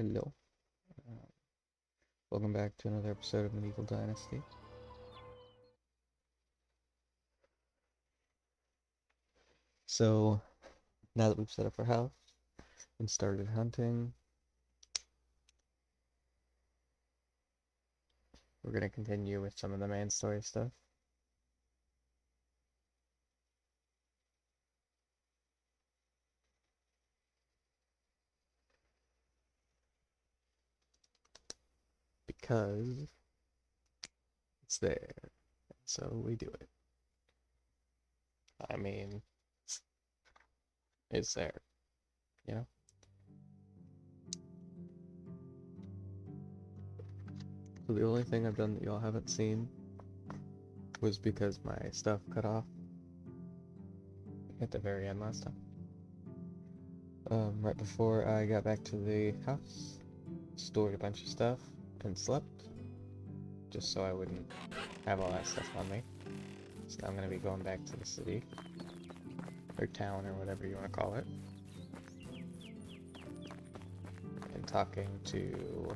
Hello. Uh, Welcome back to another episode of Medieval Dynasty. So, now that we've set up our house and started hunting, we're going to continue with some of the main story stuff. Because it's there. So we do it. I mean, it's there, you know? So the only thing I've done that y'all haven't seen was because my stuff cut off at the very end last time. Right before I got back to the house, stored a bunch of stuff, and slept, just so I wouldn't have all that stuff on me. So now I'm going to be going back to the city, or town, or whatever you want to call it, and talking to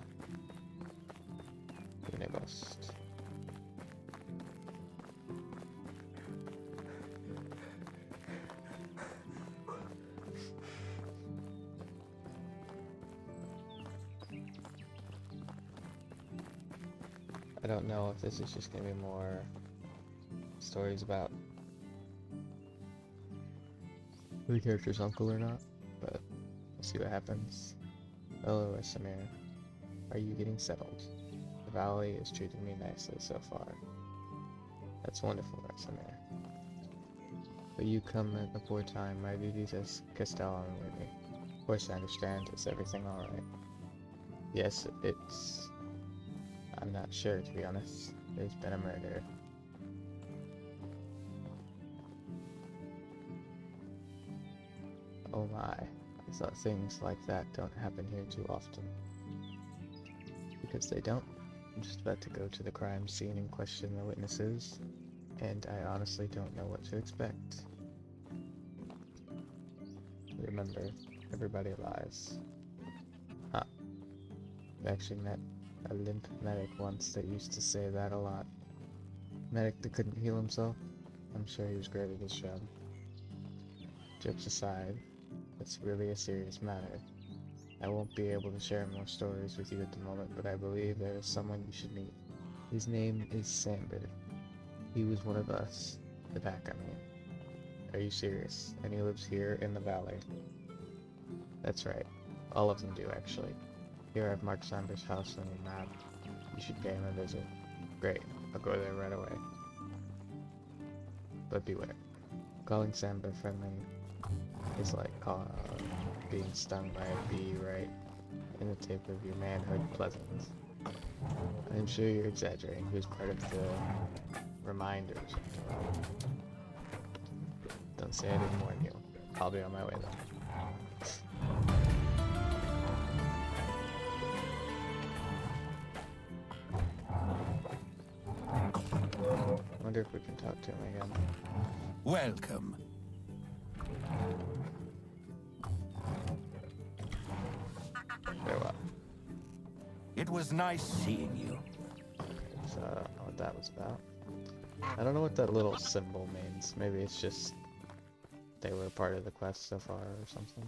Unigost. I don't know if this is just going to be more stories about the character's uncle or not, but we'll see what happens. Hello, Samir. Are you getting settled? The valley is treating me nicely so far. That's wonderful, Samir. But you come at a poor time. My duties as Castellan with me. Of course, I understand. Is everything alright? Yes, it's... I'm not sure, to be honest. There's been a murder. Oh my. I thought things like that don't happen here too often. Because they don't. I'm just about to go to the crime scene and question the witnesses, and I honestly don't know what to expect. Remember, everybody lies. Huh. I actually met a limp medic once that used to say that a lot. Medic that couldn't heal himself? I'm sure he was great at his job. Jokes aside, it's really a serious matter. I won't be able to share more stories with you at the moment, but I believe there is someone you should meet. His name is Samber. He was one of us. The pack, I mean. Are you serious? And he lives here in the valley. That's right. All of them do, actually. Here I've marked Samber's house on your map. You should pay him a visit. Great. I'll go there right away. But beware. Calling Samber friendly is like being stung by a bee right in the tip of your manhood pleasant. I'm sure you're exaggerating. He was part of the reminders. Don't say I didn't warn you. I'll be on my way though. Wonder if we can talk to him again. Welcome. Farewell. It was nice seeing you. So I don't know what that was about. I don't know what that little symbol means. Maybe it's just they were part of the quest so far or something.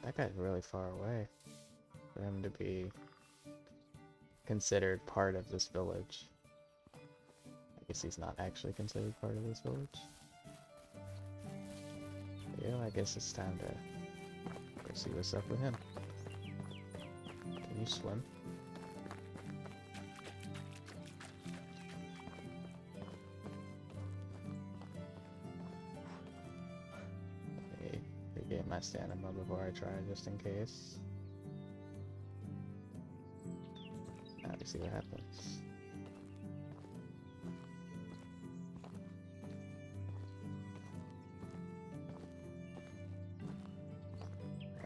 That guy's really far away for him to be considered part of this village. I guess he's not actually considered part of this village. Yeah, I guess it's time to go see what's up with him. Can you swim? Let me regain my stamina before I try, just in case. Now to see what happens.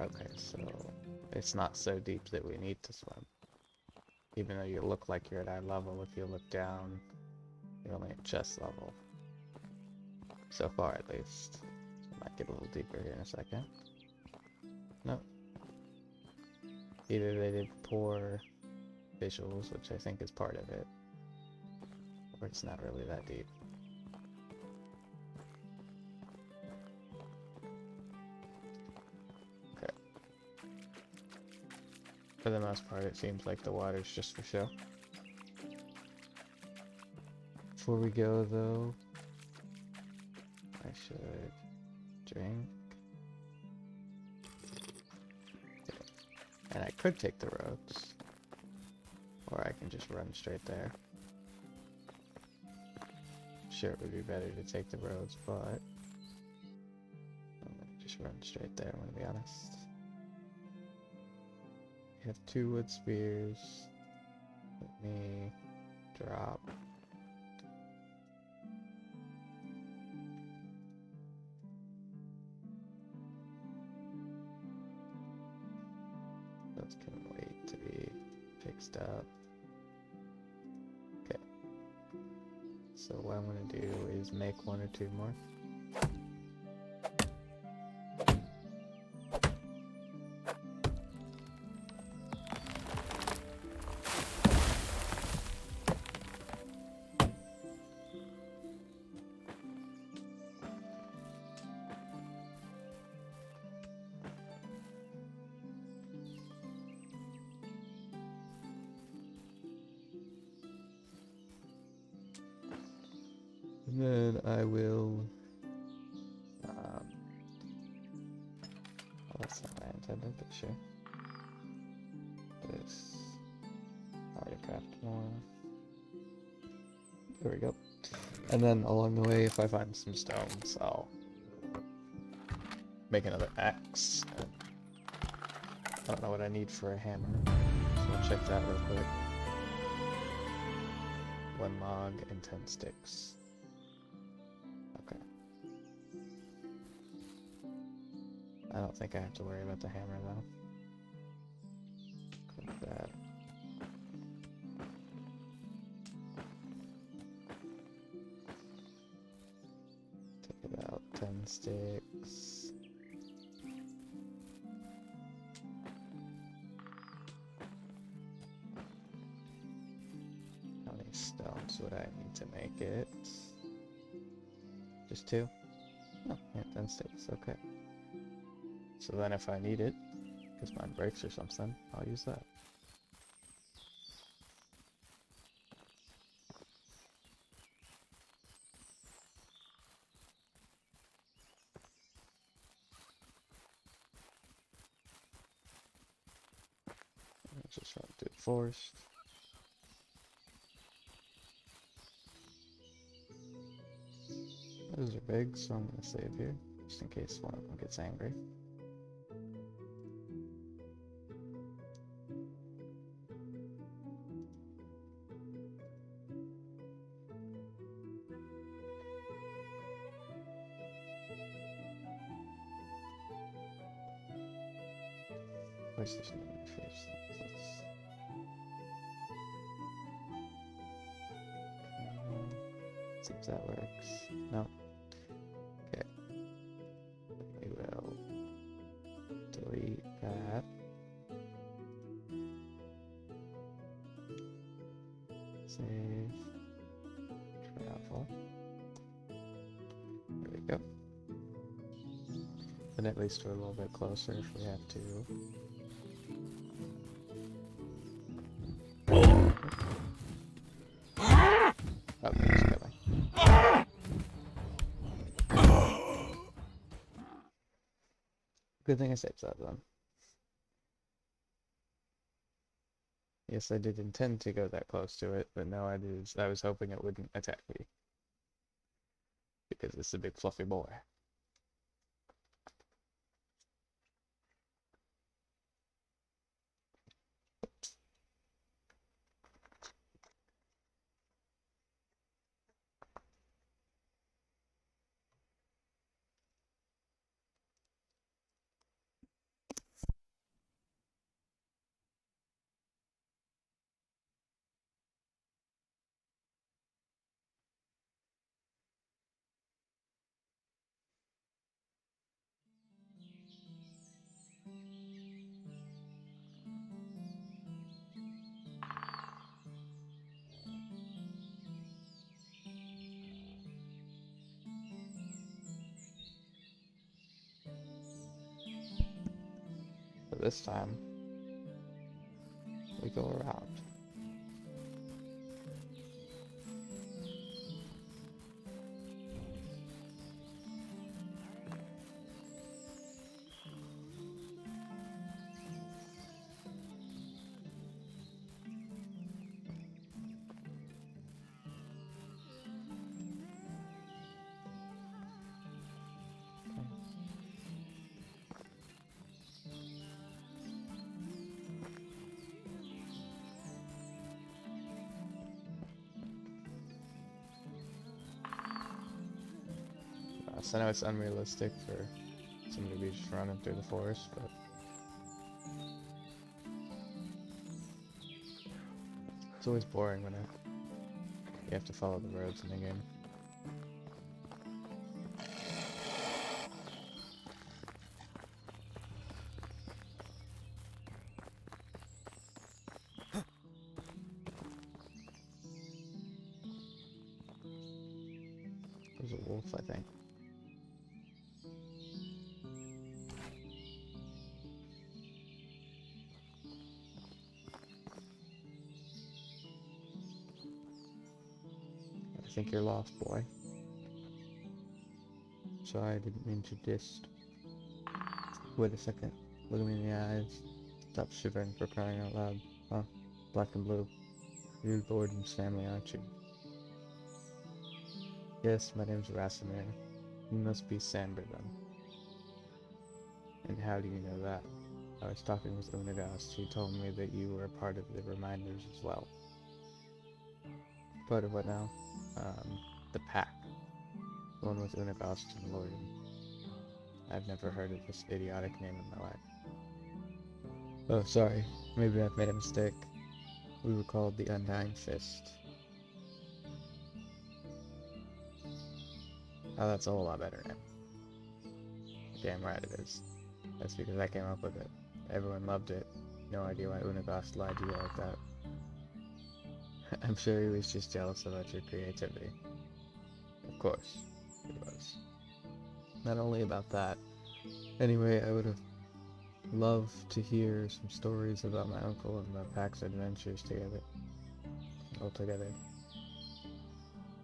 Okay, so it's not so deep that we need to swim. Even though you look like you're at eye level, if you look down, you're only at chest level. So far, at least. Might get a little deeper here in a second. No. either they did poor visuals, which I think is part of it, or it's not really that deep. Okay. For the most part, it seems like the water's just for show. Before we go, though, I should drink. Okay. And I could take the roads, or I can just run straight there. Sure, it would be better to take the roads, but I'm gonna just run straight there, I'm gonna be honest. We have 2 wood spears. Let me drop. Those can wait to be fixed up. Okay. So what I'm gonna do is make 1 or 2 more. And then I will, well, that's not what I intended, but sure. This, how to craft more. There we go. And then along the way, if I find some stones, I'll make another axe. And I don't know what I need for a hammer, so I'll check that real quick. 1 log and 10 sticks. Okay. I don't think I have to worry about the hammer though. Click that. Take about 10 sticks. How many stones would I need to make it? Just 2? Oh, yeah, 10 sticks, okay. So then if I need it, because mine breaks or something, I'll use that. Let's just run through the forest. Those are big, so I'm gonna save here, just in case one of them gets angry. Where's this new fish? See if that works. No. Okay. We will delete that. Save. Travel. There we go. And at least we're a little bit closer if we have to. Oh, he's coming. Good thing I saved that then. Yes, I did intend to go that close to it, but no, I was hoping it wouldn't attack me. Because it's a big fluffy boy. this time, we go around. So I know it's unrealistic for somebody to be just running through the forest, but it's always boring when you have to follow the roads in the game. There's a wolf, I think. I think you're lost, boy. Sorry, I didn't mean to dist. Wait a second. Look at me in the eyes. Stop shivering for crying out loud. Huh? Black and blue. You're Lorden's family, aren't you? Yes, my name's Rasimir. You must be Samber then. And how do you know that? I was talking with Unagast. He told me that you were a part of the Reminders as well. Part of what now? The Pack. The one with Unagast and Lorden. I've never heard of this idiotic name in my life. Oh, sorry. Maybe I've made a mistake. We were called the Undying Fist. Oh, that's a whole lot better name. Damn right it is. That's because I came up with it. Everyone loved it. No idea why Unagast lied to you like that. I'm sure he was just jealous about your creativity. Of course, he was. Not only about that. Anyway, I would have loved to hear some stories about my uncle and the Pack's adventures altogether.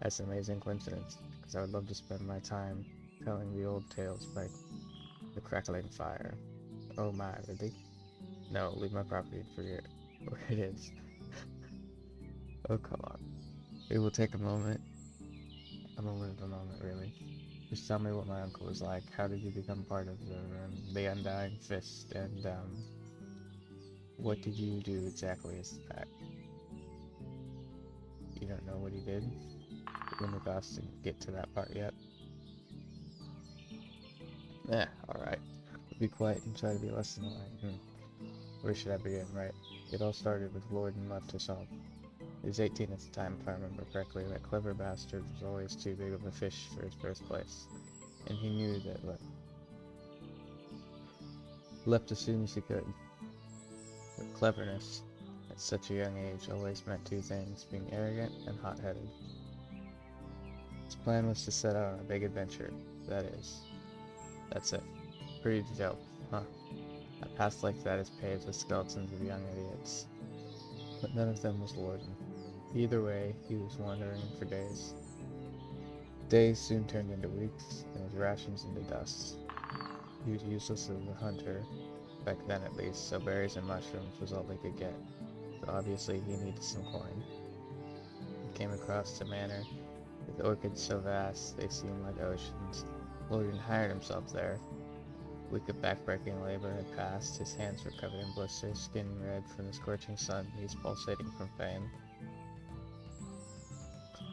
That's an amazing coincidence, because I would love to spend my time telling the old tales by the crackling fire. Oh my, really? No, leave my property and forget where it is. Oh, come on. It will take a moment. A moment of a moment, really. Just tell me what my uncle was like. How did you become part of the Undying Fist? And, what did you do exactly as the Pack? You don't know what he did? Unagast didn't get to that part yet. Alright. Be quiet and try to be less annoying. Where should I begin? Right. It all started with Lorden left us home. He was 18 at the time, if I remember correctly. That clever bastard was always too big of a fish for his birthplace. And he knew that left as soon as he could. But cleverness, at such a young age, always meant two things, being arrogant and hot-headed. His plan was to set out on a big adventure. That's it. Pretty detailed, huh? A past like that is paved with skeletons of young idiots. But none of them was Lorden. Either way, he was wandering for days. Days soon turned into weeks, and his rations into dust. He was useless as a hunter, back then at least, so berries and mushrooms was all they could get. So obviously he needed some coin. He came across a manor with orchids so vast they seemed like oceans. Lorden hired himself there. A week of backbreaking labor had passed. His hands were covered in blisters, skin red from the scorching sun. He's pulsating from pain.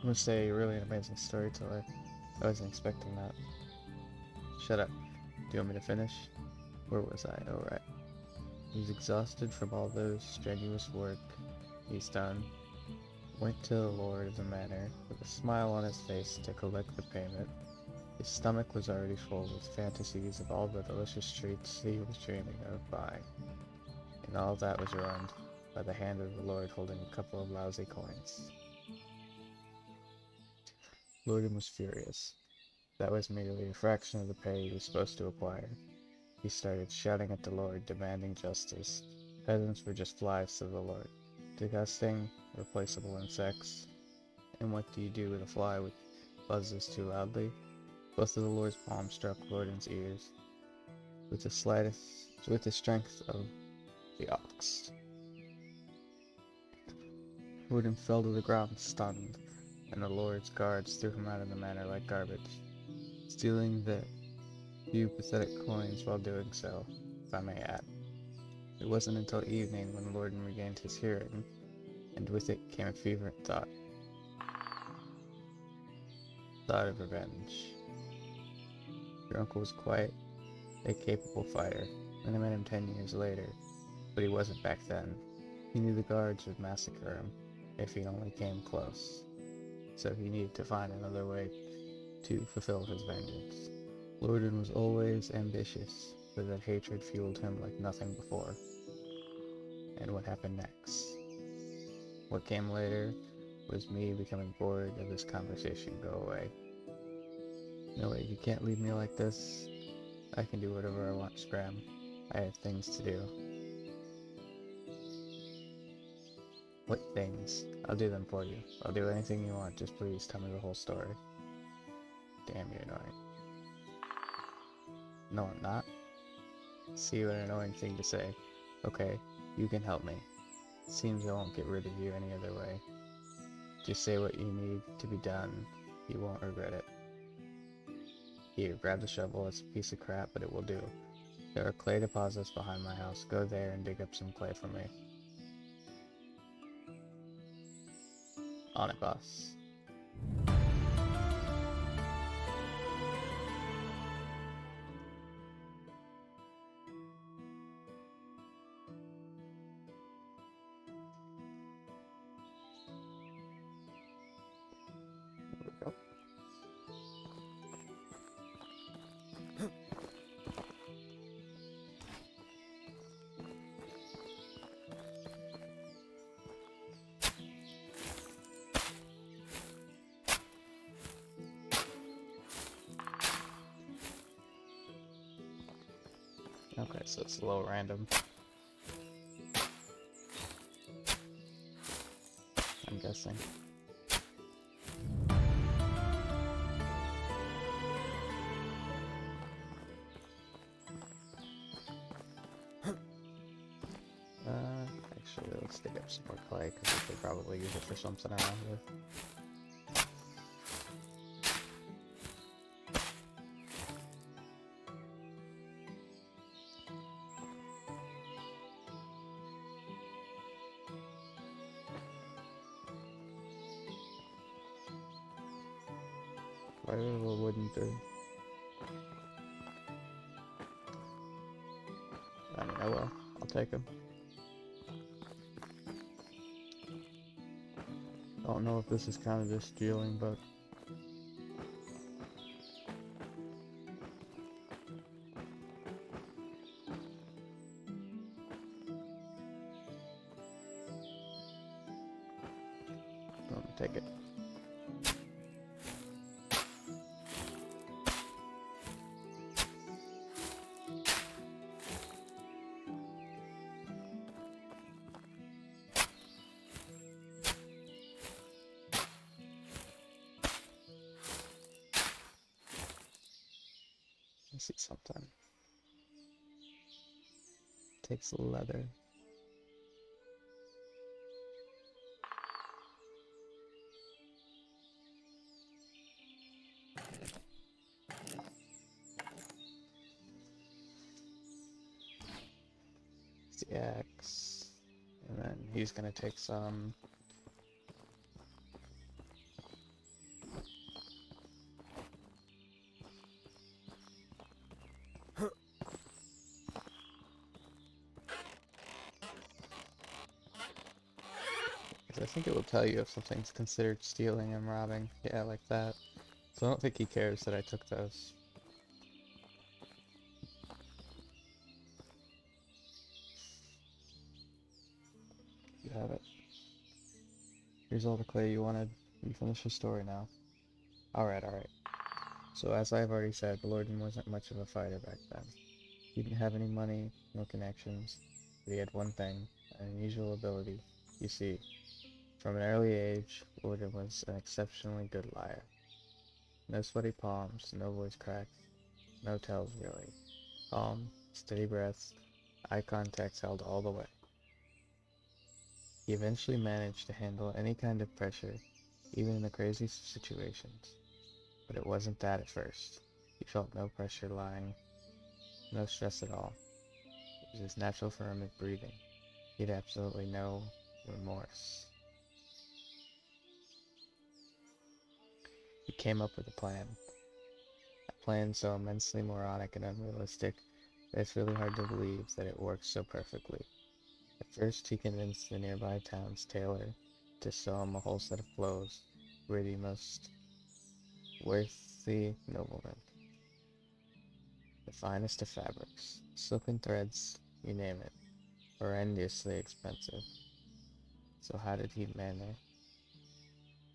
I must say, you're really an amazing storyteller. I wasn't expecting that. Shut up. Do you want me to finish? Where was I? Oh, right. He's exhausted from all those strenuous work he's done. Went to the lord of the manor with a smile on his face to collect the payment. His stomach was already full with fantasies of all the delicious treats he was dreaming of buying. And all that was ruined by the hand of the lord holding a couple of lousy coins. Lorden was furious. That was merely a fraction of the pay he was supposed to acquire. He started shouting at the Lord, demanding justice. Peasants were just flies to the Lord. Disgusting, replaceable insects. And what do you do with a fly which buzzes too loudly? Both of the Lord's palms struck Lorden's ears with the strength of the ox. Lorden fell to the ground stunned, and the Lord's guards threw him out of the manor like garbage, stealing the few pathetic coins while doing so, if I may add. It wasn't until evening when Lorden regained his hearing, and with it came a fervent thought of revenge. Your uncle was quite a capable fighter, and I met him 10 years later, but he wasn't back then. He knew the guards would massacre him if he only came close, so he needed to find another way to fulfill his vengeance. Lorden was always ambitious, but that hatred fueled him like nothing before. And what happened next? What came later was me becoming bored of this conversation. Go away. No way, you can't leave me like this. I can do whatever I want, Scram. I have things to do. What things? I'll do them for you. I'll do anything you want, just please tell me the whole story. Damn, you're annoying. No, I'm not. See, what an annoying thing to say. Okay, you can help me. Seems I won't get rid of you any other way. Just say what you need to be done. You won't regret it. Here, grab the shovel. It's a piece of crap, but it will do. There are clay deposits behind my house. Go there and dig up some clay for me. On it, boss. There we go. Okay, so it's a little random. I'm guessing. Actually, let's dig up some more clay, because we could probably use it for something around here. Why did a wooden through? I mean, oh well, I'll take them. I don't know if this is kind of just stealing, but I'm gonna take it. I see something. Takes leather. It's the axe. And then he's gonna take some. I think it will tell you if something's considered stealing and robbing. Yeah, like that. So I don't think he cares that I took those. You have it. Here's all the clay you wanted. You finish the story now. Alright, alright. So as I've already said, Lorden wasn't much of a fighter back then. He didn't have any money, no connections, but he had one thing, an unusual ability. You see, from an early age, Lorden was an exceptionally good liar. No sweaty palms, no voice cracks, no tells really. Calm, steady breaths, eye contact held all the way. He eventually managed to handle any kind of pressure, even in the craziest situations. But it wasn't that at first. He felt no pressure lying, no stress at all. It was his natural firm breathing. He had absolutely no remorse. He came up with a plan so immensely moronic and unrealistic that it's really hard to believe that it worked so perfectly. At first, he convinced the nearby town's tailor to sew him a whole set of clothes, were the most worthy nobleman. The finest of fabrics, silken threads, you name it, horrendously expensive. So how did he manage?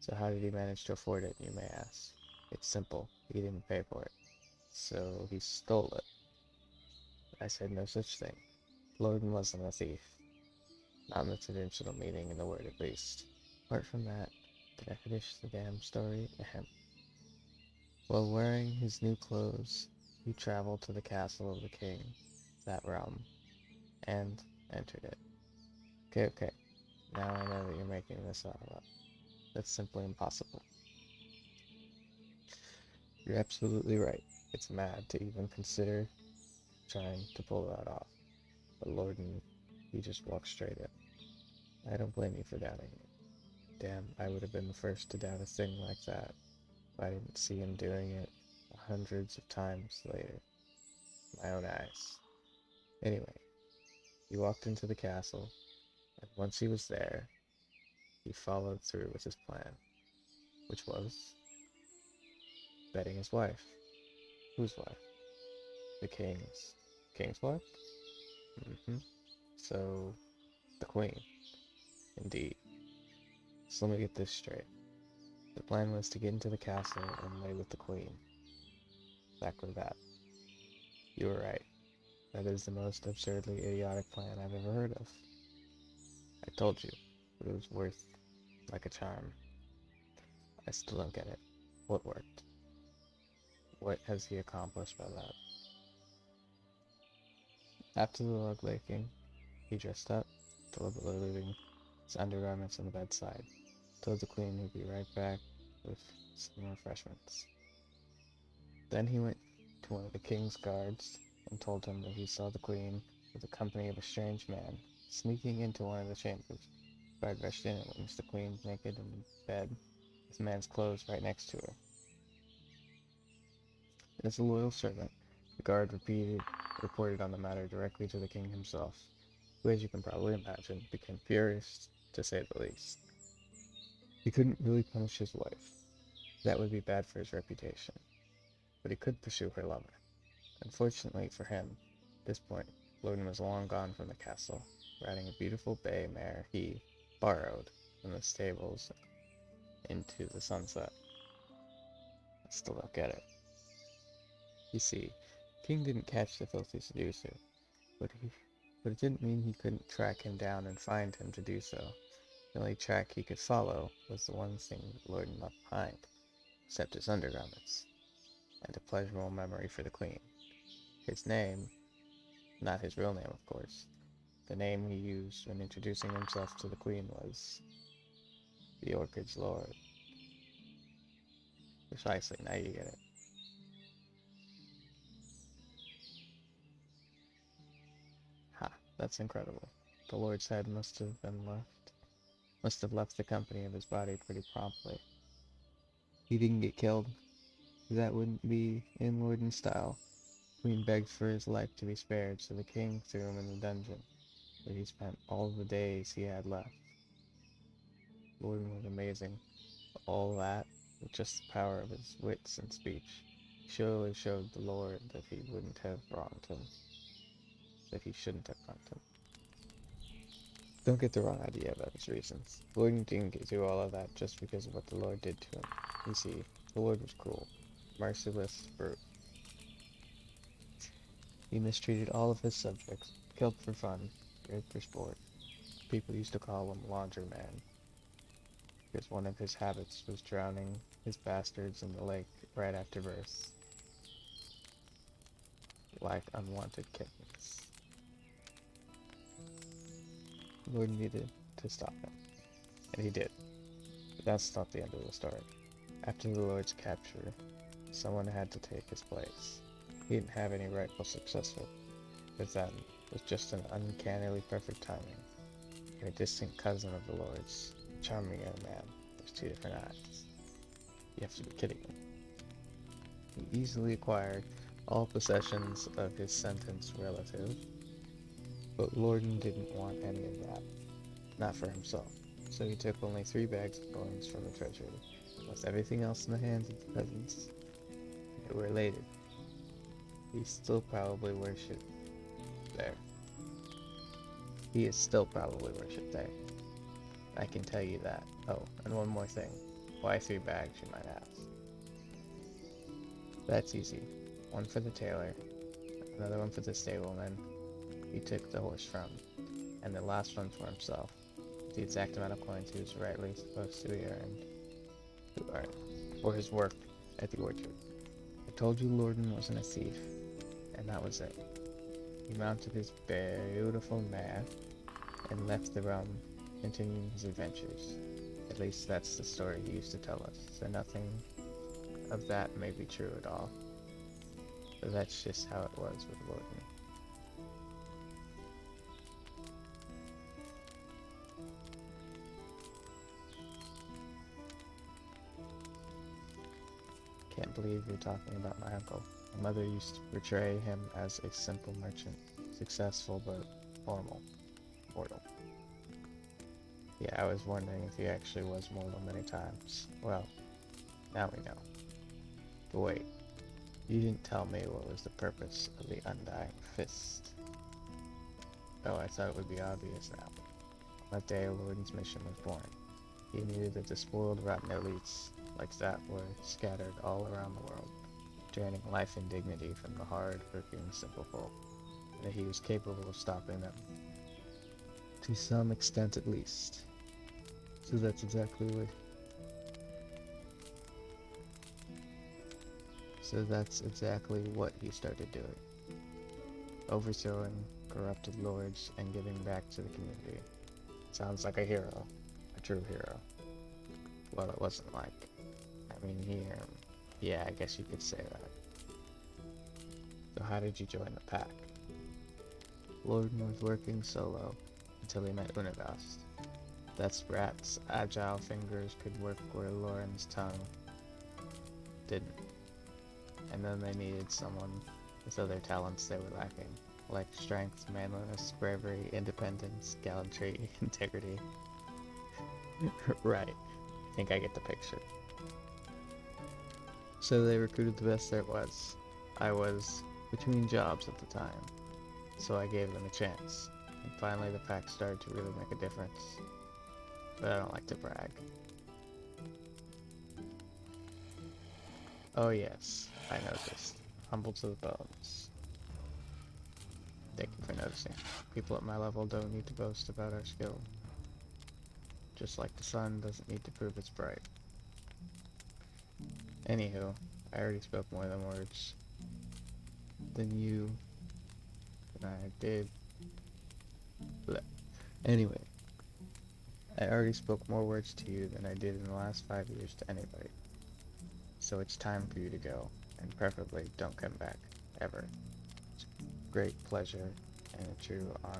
So how did he manage to afford it, you may ask? It's simple. He didn't pay for it. So he stole it. I said no such thing. Lorden wasn't a thief. Not in the traditional meaning in the word, at least. Apart from that, did I finish the damn story? Ahem. While wearing his new clothes, he traveled to the castle of the king, that realm, and entered it. Okay. Now I know that you're making this all up. That's simply impossible. You're absolutely right. It's mad to even consider trying to pull that off. But Lorden, he just walked straight in. I don't blame you for doubting it. Damn, I would have been the first to doubt a thing like that if I didn't see him doing it hundreds of times later. My own eyes. Anyway, he walked into the castle, and once he was there, he followed through with his plan, which was betting his wife. Whose wife? The king's. King's wife? So, the queen. Indeed. So let me get this straight. The plan was to get into the castle and lay with the queen. Exactly that. You were right. That is the most absurdly idiotic plan I've ever heard of. I told you, but it was worth like a charm. I still don't get it. What worked? What has he accomplished by that? After the log laking, he dressed up, deliberately leaving his undergarments on the bedside, told the queen he'd be right back with some refreshments. Then he went to one of the king's guards and told him that he saw the queen with the company of a strange man sneaking into one of the chambers. The guard rushed in and witnessed the queen naked in bed with the man's clothes right next to her. As a loyal servant, the guard reported on the matter directly to the king himself, who, as you can probably imagine, became furious, to say the least. He couldn't really punish his wife. That would be bad for his reputation. But he could pursue her lover. Unfortunately for him, at this point, Lorden was long gone from the castle, riding a beautiful bay mare he borrowed from the stables into the sunset. I still don't get it. You see, King didn't catch the filthy seducer, but it didn't mean he couldn't track him down and find him to do so. The only track he could follow was the one thing Lorden left behind, except his undergarments, and a pleasurable memory for the queen. His name, not his real name, of course. The name he used when introducing himself to the queen was the Orchid's Lord. Precisely, now you get it. Ha, that's incredible. The Lord's head must have left the company of his body pretty promptly. He didn't get killed. That wouldn't be in Lorden's style. The queen begged for his life to be spared, so the king threw him in the dungeon, where he spent all the days he had left. Lorden was amazing. All that with just the power of his wits and speech. He surely showed the Lord that he wouldn't have wronged him, that he shouldn't have wronged him. Don't get the wrong idea about his reasons. Lorden didn't do all of that just because of what the Lord did to him. You see, the Lord was cruel, merciless brute. He mistreated all of his subjects, killed for fun, raped for sport. People used to call him Laundryman, because one of his habits was drowning his bastards in the lake right after birth, like unwanted kittens. The Lord needed to stop him, and he did. But that's not the end of the story. After the Lord's capture, someone had to take his place. He didn't have any rightful successor, but then was just an uncannily perfect timing, and a distant cousin of the Lord's, a charming young man with two different eyes. You have to be kidding me. He easily acquired all possessions of his sentenced relative, but Lorden didn't want any of that, not for himself. So he took only 3 bags of coins from the treasury, left everything else in the hands of the peasants. They were elated. He still probably worshipped there. He is still probably worshipped there. I can tell you that. Oh, and one more thing. Why 3 bags, you might ask? That's easy. One for the tailor, another one for the stableman he took the horse from, and the last one for himself. The exact amount of coins he was rightly supposed to be earned for his work at the orchard. I told you Lorden wasn't a thief, and that was it. He mounted his beautiful mare and left the realm, continuing his adventures. At least that's the story he used to tell us, so nothing of that may be true at all. But that's just how it was with Lorden. Can't believe you're talking about my uncle. My mother used to portray him as a simple merchant, successful but mortal. Yeah, I was wondering if he actually was mortal many times. Well, now we know. But wait, you didn't tell me what was the purpose of the Undying Fist. Oh, I thought it would be obvious now. On that day, Lorden's mission was born. He knew that the spoiled, rotten elites like that were scattered all around the world, draining life and dignity from the hard-working simple folk, and that he was capable of stopping them. To some extent at least. So that's exactly what he started doing. Overthrowing corrupted lords and giving back to the community. Sounds like a hero. A true hero. Well, it wasn't like. I mean, yeah, I guess you could say that. So how did you join the pack? Lorden was working solo until he met Unagast. That sprat's agile fingers could work where Lauren's tongue didn't. And then they needed someone with other talents they were lacking, like strength, manliness, bravery, independence, gallantry, integrity. Right, I think I get the picture. So they recruited the best there was. I was between jobs at the time, so I gave them a chance. And finally the pack started to really make a difference. But I don't like to brag. Oh yes, I noticed. Humble to the bones. Thank you for noticing. People at my level don't need to boast about our skill. Just like the sun doesn't need to prove it's bright. Anywho, I already spoke more than words. Than you. Than I did. Blech. Anyway. I already spoke more words to you than I did in the last 5 years to anybody. So it's time for you to go, and preferably don't come back, ever. It's a great pleasure and a true honor.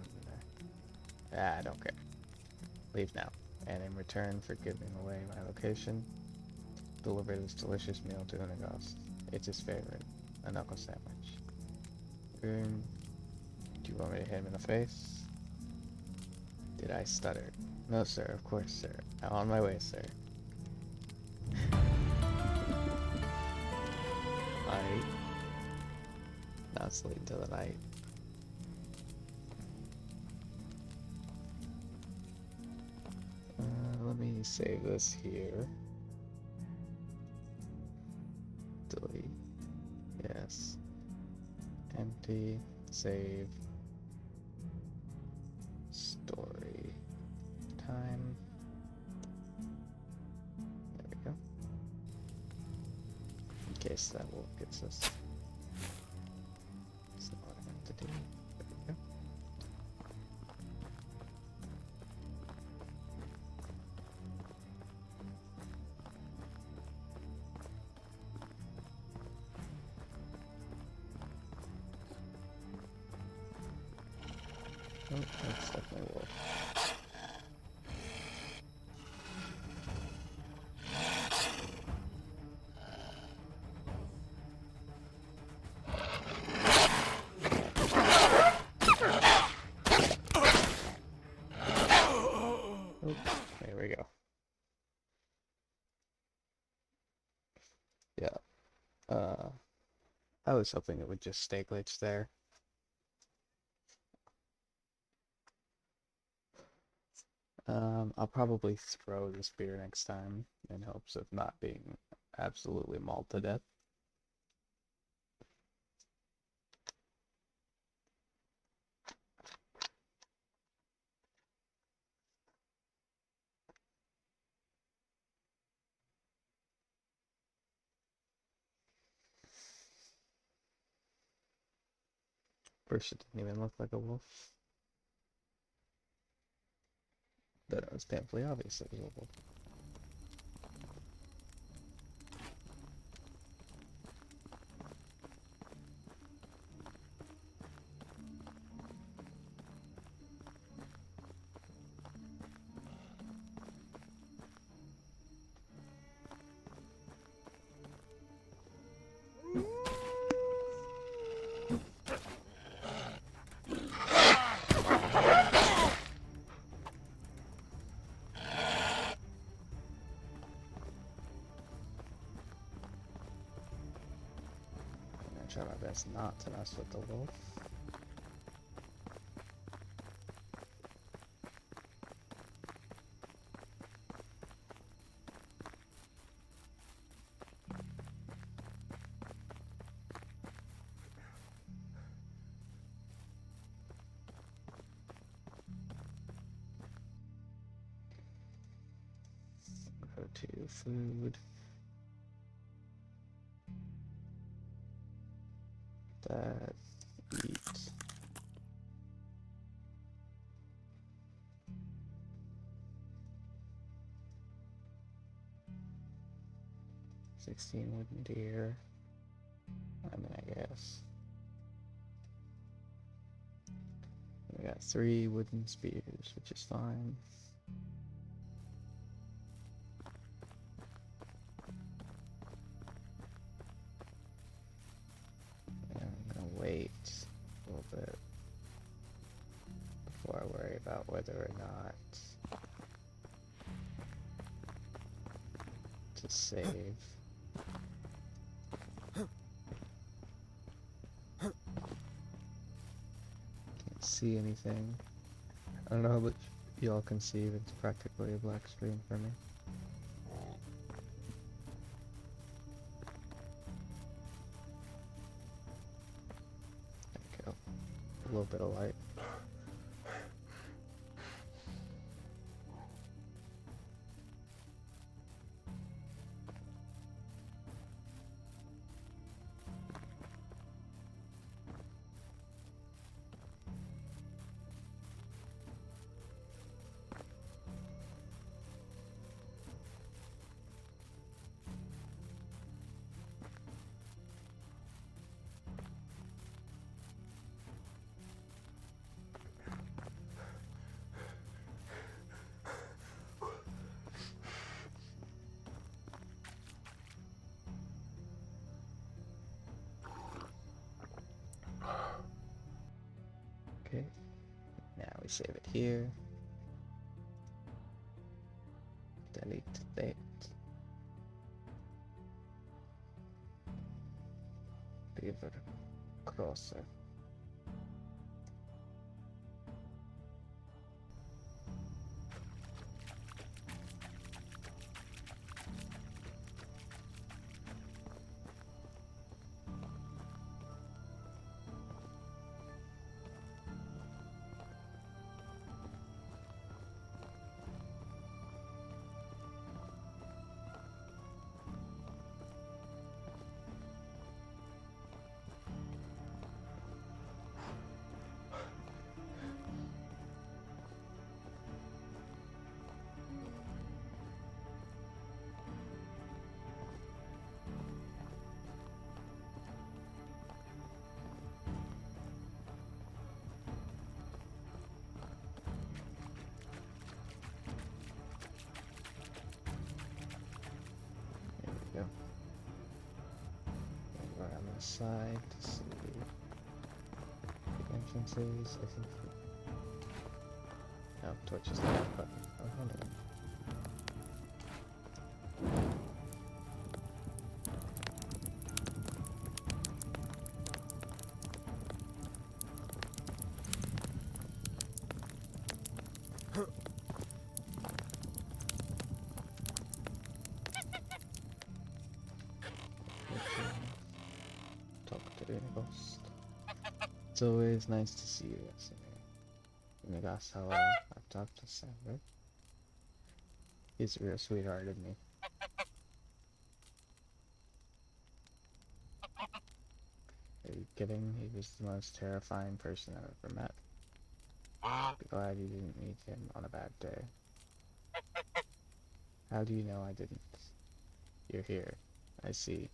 I don't care. Leave now, and in return for giving away my location, deliver this delicious meal to Unagast. It's his favorite, a knuckle sandwich. Do you want me to hit him in the face? Did I stutter? No, sir, of course, sir. I'm on my way, sir. Alright. Now it's late into the night. Let me save this here. Delete. Yes. Empty. Save. Story. Time. There we go. In case that wolf gets us. That's not what I meant to do. There we go. Oh, that's definitely wolf. Oh, there we go. Yeah. I was hoping it would just stay glitched there. I'll probably throw the spear next time in hopes of not being absolutely mauled to death. First, it didn't even look like a wolf. Then it was painfully obvious it was a wolf. I'm gonna try my best not to mess with the wolf. Go to food. That eat. $16 wooden deer. I mean, I guess. We got 3 wooden spears, which is fine. And I'm gonna wait a little bit before I worry about whether or not to save. Can't see anything. I don't know how much y'all can see, but it's practically a black screen for me. There we go. A little bit of light. Okay, now we save it here. Delete that. Beaver crosser. outside to see the entrances. I think. No, torch is not a button. Oh, hold on. Talk to the ghost. It's always nice to see you, Yasumi. In the last hour, I've talked to Sandra. He's a real sweetheart, isn't he? Are you kidding? He was the most terrifying person I've ever met. Be glad you didn't meet him on a bad day. How do you know I didn't? You're here. I see.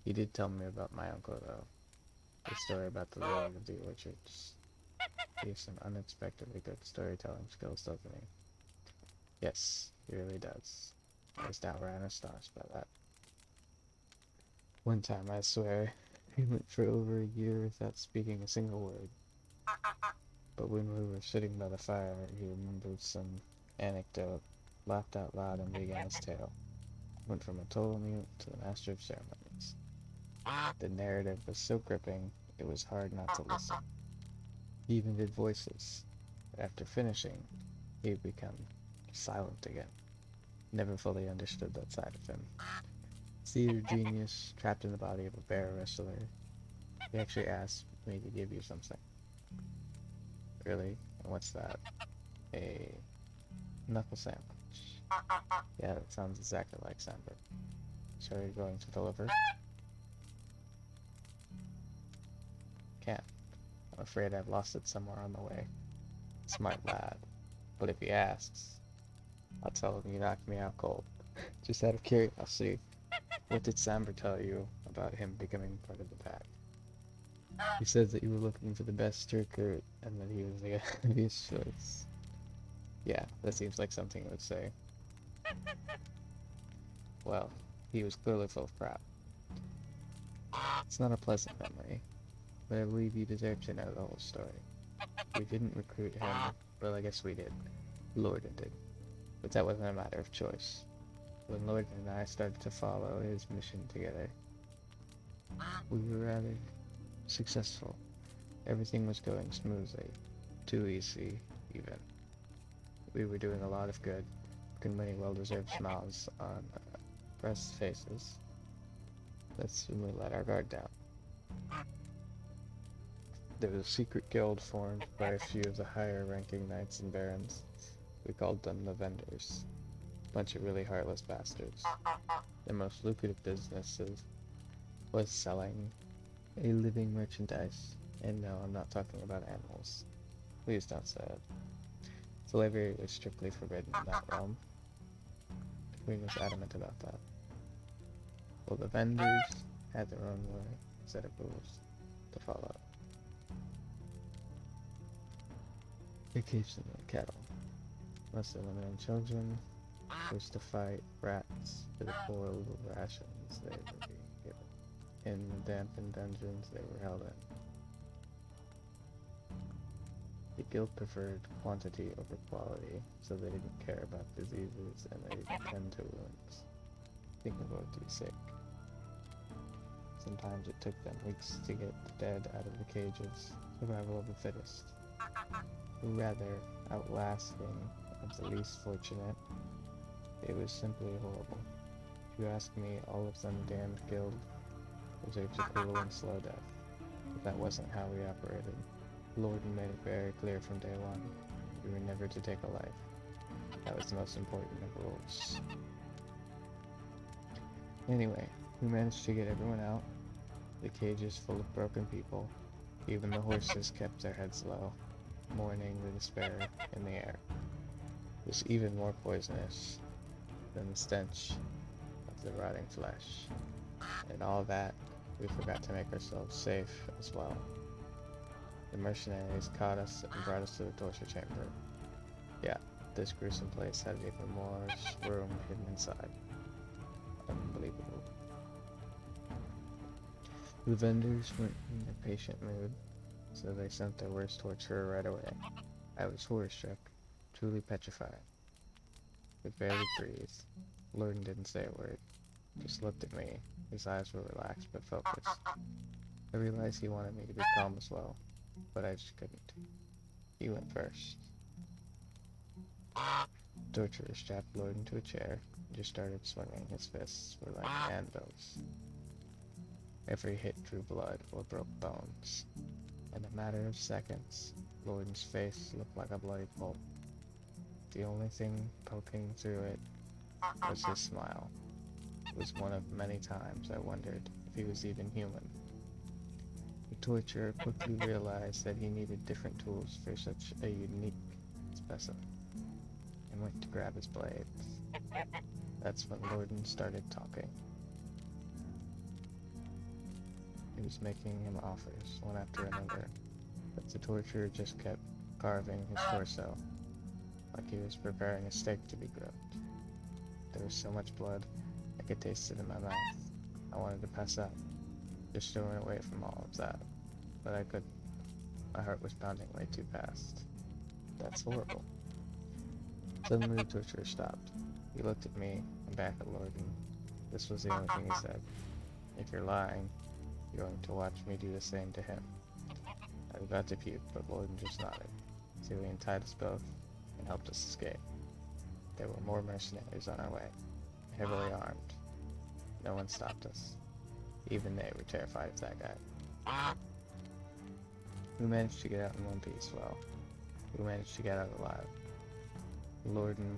He did tell me about my uncle, though. The story about the Lord of the Orchards. He has some unexpectedly good storytelling skills, doesn't he? Yes, he really does. I was downright astonished by that. One time, I swear, he went for over a year without speaking a single word. But when we were sitting by the fire, he remembered some anecdote, laughed out loud, and began his tale. Went from a total mute to the master of ceremonies. The narrative was so gripping, it was hard not to listen. He even did voices. After finishing, he would become silent again. Never fully understood that side of him. Theater genius, trapped in the body of a bear wrestler. He actually asked me to give you something. Really? And what's that? A knuckle sandwich. Yeah, that sounds exactly like Sandra. So are you going to deliver? Can't. I'm afraid I've lost it somewhere on the way. Smart lad. But if he asks, I'll tell him you knocked me out cold. Just out of curiosity, what did Samber tell you about him becoming part of the pack? He said that you were looking for the best Turkert and that he was the obvious choice. Yeah, that seems like something he would say. Well, he was clearly full of crap. It's not a pleasant memory, but I believe you deserve to know the whole story. We didn't recruit him, well, I guess we did. Lorden did. But that wasn't a matter of choice. When Lorden and I started to follow his mission together, we were rather successful. Everything was going smoothly. Too easy, even. We were doing a lot of good, putting many well-deserved smiles on pressed faces. That's when we let our guard down. There was a secret guild formed by a few of the higher-ranking knights and barons. We called them the Vendors. Bunch of really heartless bastards. Their most lucrative business was selling a living merchandise. And no, I'm not talking about animals. Please don't say it. Slavery was strictly forbidden in that realm. The Queen was adamant about that. Well, the Vendors had their own set of rules to follow. Occasionally cattle. Mostly women and children. Was to fight rats for the poor little rations they were being given. In the dampened dungeons they were held in. The guild preferred quantity over quality, so they didn't care about diseases and they didn't tend to wounds. Thinking about to be sick. Sometimes it took them weeks to get the dead out of the cages, survival of the fittest. Rather outlasting of the least fortunate. It was simply horrible. If you ask me, all of them damned guild deserved a cruel and slow death. But that wasn't how we operated. Lorden made it very clear from day one. We were never to take a life. That was the most important of rules. Anyway, we managed to get everyone out. The cages full of broken people. Even the horses kept their heads low, mourning the despair in the air. It was even more poisonous than the stench of the rotting flesh. And all that, we forgot to make ourselves safe as well. The mercenaries caught us and brought us to the torture chamber. Yeah, this gruesome place had even more room hidden inside. Unbelievable. The vendors weren't in a patient mood, so they sent their worst torturer right away. I was horror-struck, truly petrified. Could barely breathe. Lorden didn't say a word, just looked at me. His eyes were relaxed but focused. I realized he wanted me to be calm as well, but I just couldn't. He went first. The torturer strapped Lorden to a chair and just started swinging. His fists were like anvils. Every hit drew blood or broke bones. In a matter of seconds, Lorden's face looked like a bloody pulp. The only thing poking through it was his smile. It was one of many times I wondered if he was even human. The torturer quickly realized that he needed different tools for such a unique specimen, and went to grab his blades. That's when Lorden started talking. He was making him offers, one after another, but the torturer just kept carving his torso, like he was preparing a steak to be grilled. There was so much blood, I could taste it in my mouth. I wanted to pass out, just throwing away from all of that, but I couldn't. My heart was pounding way too fast. That's horrible. Suddenly the torturer stopped. He looked at me and back at Lorden. This was the only thing he said. If you're lying, you're going to watch me do the same to him. I was about to puke, but Lorden just nodded. So he untied us both and helped us escape. There were more mercenaries on our way, heavily armed. No one stopped us. Even they were terrified of that guy. We managed to get out in one piece. Well, we managed to get out alive. Lorden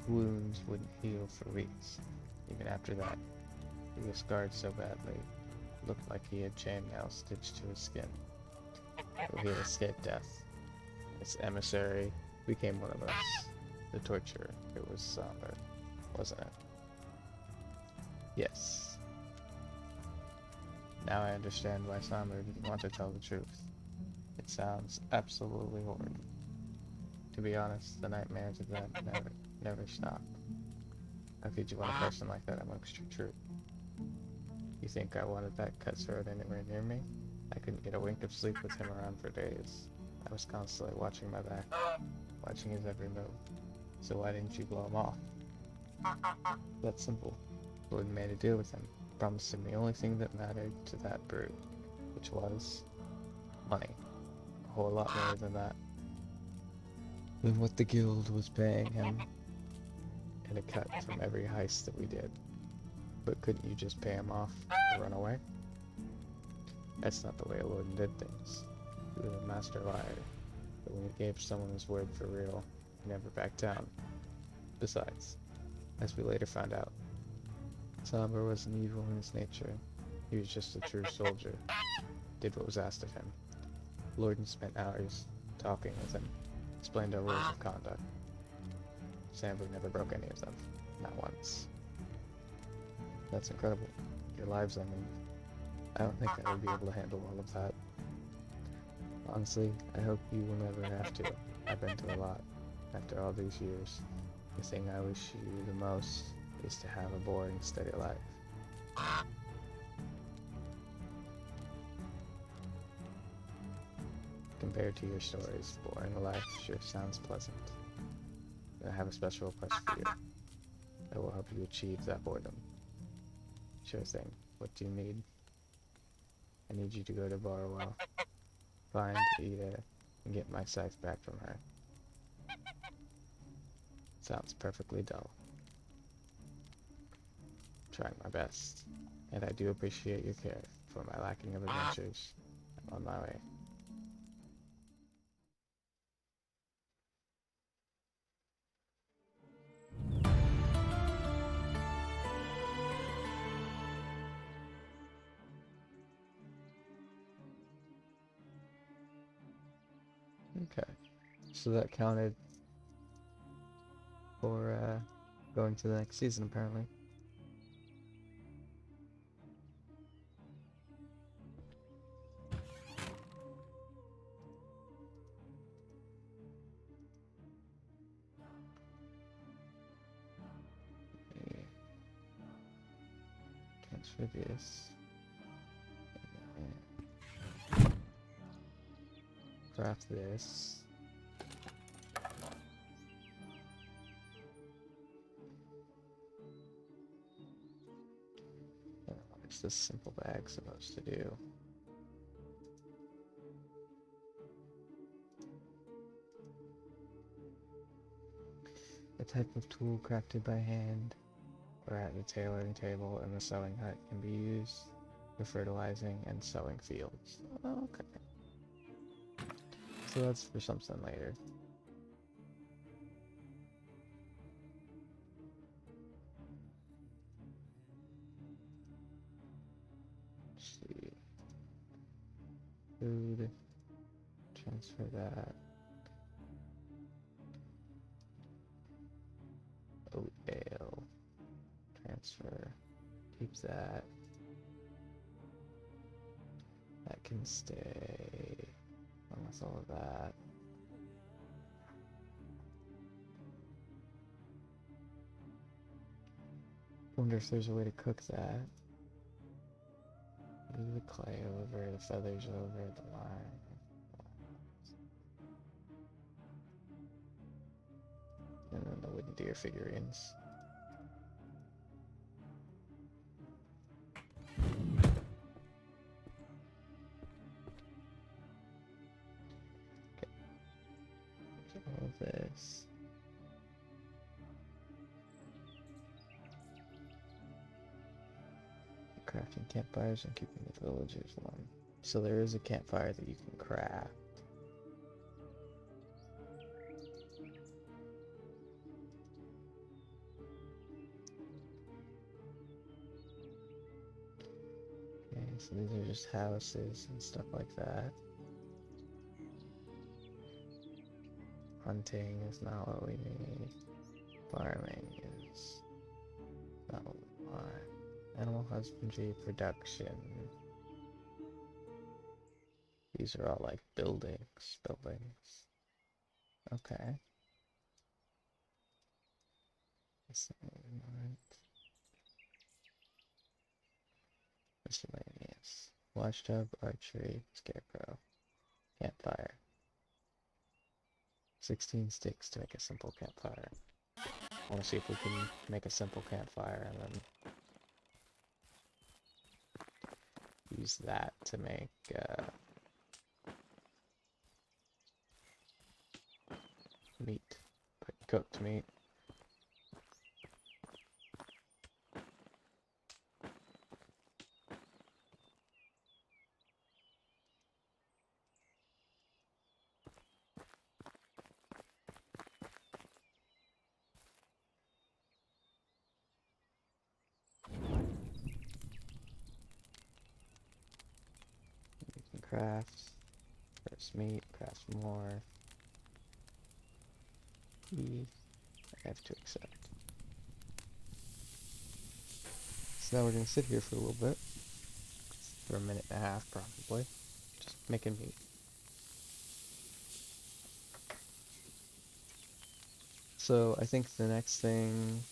wounds wouldn't heal for weeks. Even after that, he was scarred so badly, it looked like he had chainmail stitched to his skin. But he had escaped death. Its emissary became one of us. The torturer. It was somber, wasn't it? Yes. Now I understand why Somber didn't want to tell the truth. It sounds absolutely horrid. To be honest, the nightmares of that never stopped. How could you want a person like that amongst your troop? You think I wanted that cutthroat anywhere near me? I couldn't get a wink of sleep with him around for days. I was constantly watching my back, watching his every move. So why didn't you blow him off? That's simple. Lorden made a deal with him, promising the only thing that mattered to that brute, which was money. A whole lot more than that. Than what the guild was paying him in a cut from every heist that we did. But couldn't you just pay him off and run away? That's not the way Lorden did things. He was a master liar, but when he gave someone his word for real, he never backed down. Besides, as we later found out, Somber wasn't evil in his nature. He was just a true soldier. Did what was asked of him. Lorden spent hours talking with him, explained our rules of conduct. Samber never broke any of them, not once. That's incredible. Your lives, I mean. I don't think I would be able to handle all of that. Honestly, I hope you will never have to. I've been through a lot. After all these years, the thing I wish you the most is to have a boring, steady life. Compared to your stories, boring life sure sounds pleasant. I have a special request for you. I will help you achieve that boredom. Sure thing. What do you need? I need you to go to Barwell, find Ida, and get my scythe back from her. Sounds perfectly dull. Trying my best, and I do appreciate your care for my lacking of adventures. I'm on my way. Okay, so that counted for going to the next season, apparently. Transfibious. craft this. What's this simple bag supposed to do? A type of tool crafted by hand or at the tailoring table in the sewing hut can be used for fertilizing and sowing fields. Okay. So that's for something later. Let's see. Food. Transfer that. Oat ale. Transfer. Keep that. That can stay. Along with all of that. Wonder if there's a way to cook that. Move the clay over, the feathers over, the line. And then the wooden deer figurines. Okay. All of this. Crafting campfires and keeping the villagers warm. So there is a campfire that you can craft. Okay, so these are just houses and stuff like that. Hunting is not what we need. Farming is not what we want. Animal husbandry, production. These are all like buildings. Okay. Miscellaneous. Washtub, archery, scarecrow. Campfire. 16 sticks to make a simple campfire. I want to see if we can make a simple campfire and then use that to make meat, cooked meat. You can craft. First meat, craft more. I have to accept. So now we're going to sit here for a little bit. For a minute and a half, probably. Just making meat. So I think the next thing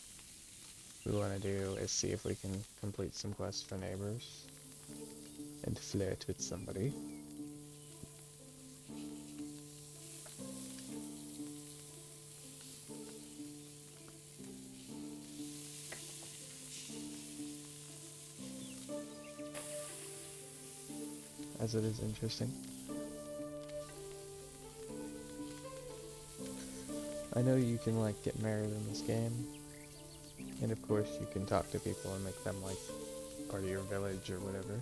we want to do is see if we can complete some quests for neighbors. And flirt with somebody. As it is interesting. I know you can like get married in this game, and of course you can talk to people and make them like part of your village or whatever.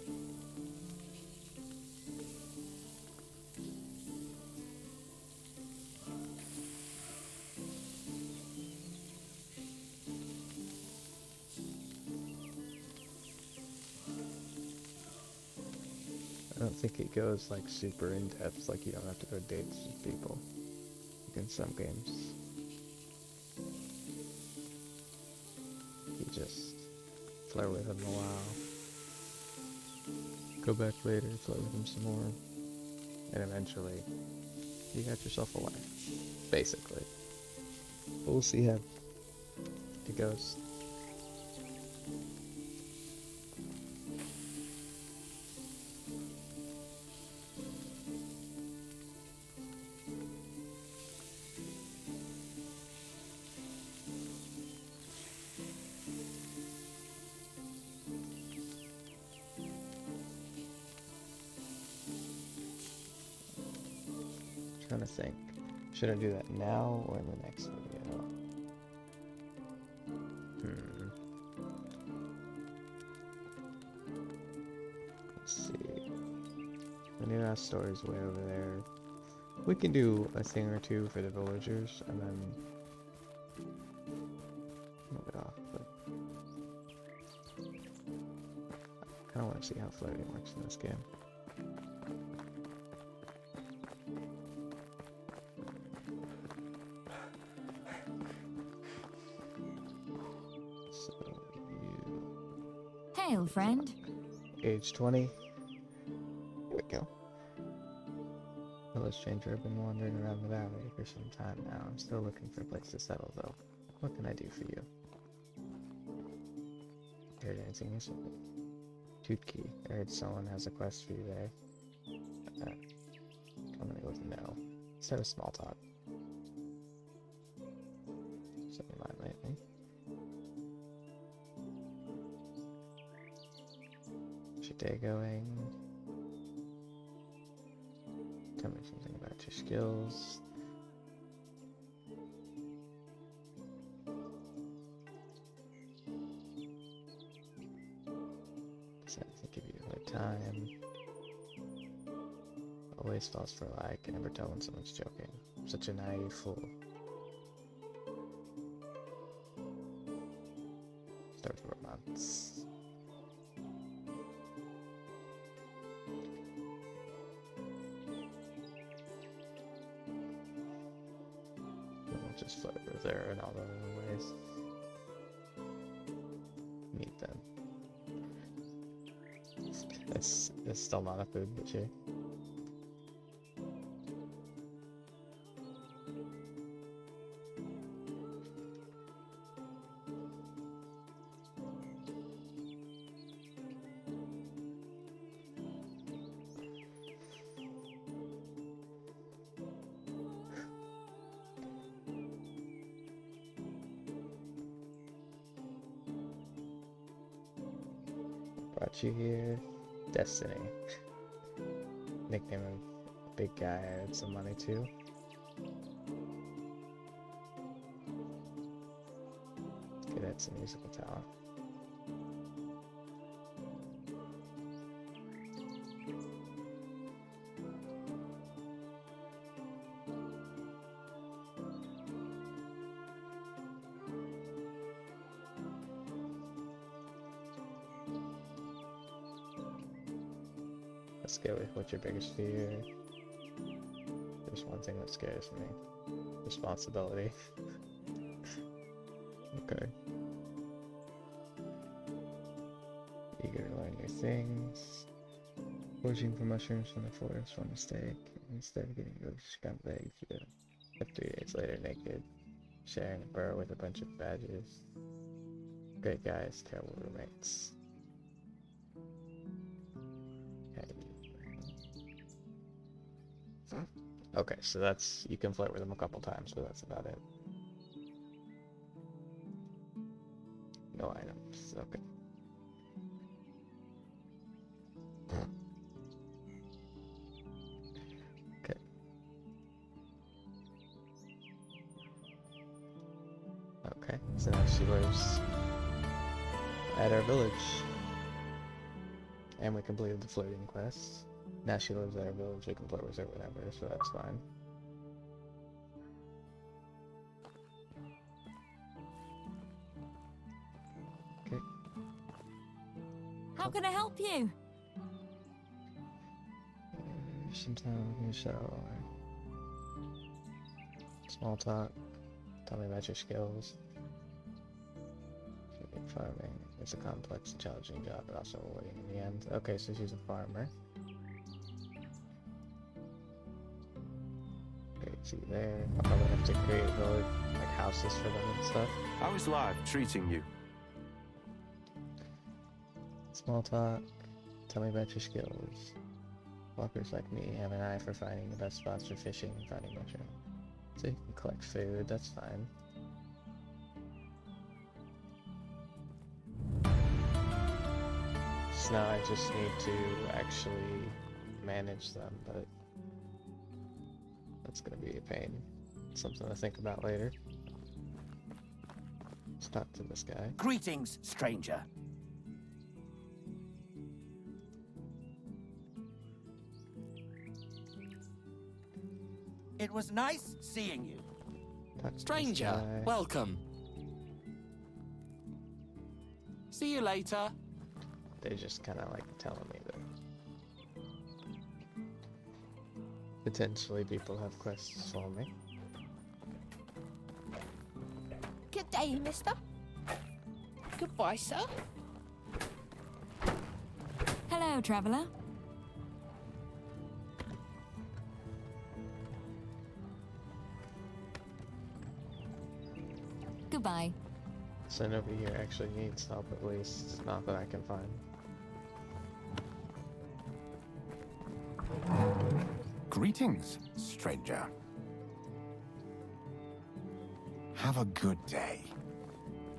I don't think it goes like super in depth, like you don't have to go dates with people like in some games. You just flirt with them a while, go back later, flirt with them some more, and eventually you got yourself a wife, basically. But we'll see how it goes. trying to think. Should I do that now or in the next video? Let's see. The new house story's way over there. We can do a thing or two for the villagers and then move it off, but I kinda wanna see how floating works in this game. So Hail, friend. age 20. Here we go. Hello stranger, I've been wandering around the valley for some time now. I'm still looking for a place to settle though. What can I do for you? Heard anything recently? Tutkey. I heard someone has a quest for you there. I'm gonna go with no. Instead of small talk. Something mind lately. How's your day going? Tell me something about your skills. Does anything give you a hard time? Always falls for a lie, can never tell when someone's joking. I'm such a naive fool. Start the romance. We'll just float over there in all the other ways. Meet them. It's still not a food, but sure. Brought you here. Destiny. Nickname of big guy. I had some money too. Good at some musical talent. Let's go with what's your biggest fear. There's one thing that scares me. Responsibility. Okay. Eager to learn new things. Foraging for mushrooms from the forest, one mistake. Instead of getting really scrambled eggs, you get 3 days later naked. Sharing a burrow with a bunch of badgers. Great guys, terrible roommates. Okay, so that's, you can flirt with them a couple times, but that's about it. No items, okay. Okay. Okay, so now she lives at our village. And we completed the flirting quest. Now she lives at our village, we can flirt with her whatever, so that's fine. Okay. How can I help you? Sometimes you show small talk. Tell me about your skills. Farming. It's a complex and challenging job, but also rewarding in the end. Okay, so she's a farmer. See there. I'll probably have to create village, like houses for them and stuff. How is life treating you? Small talk. Tell me about your skills. Walkers like me have an eye for finding the best spots for fishing and finding mushrooms. So you can collect food, that's fine. So now I just need to actually manage them, but That's gonna be a pain. Something to think about later. Let's talk to this guy. Greetings, stranger. It was nice seeing you. Talk to this Stranger, guy. welcome. See you later. They just kind of like telling me that potentially people have quests for me. Good day, mister. Goodbye, sir. Hello, traveler. Goodbye. So nobody here actually needs help, at least not that I can find. Greetings, stranger. Have a good day.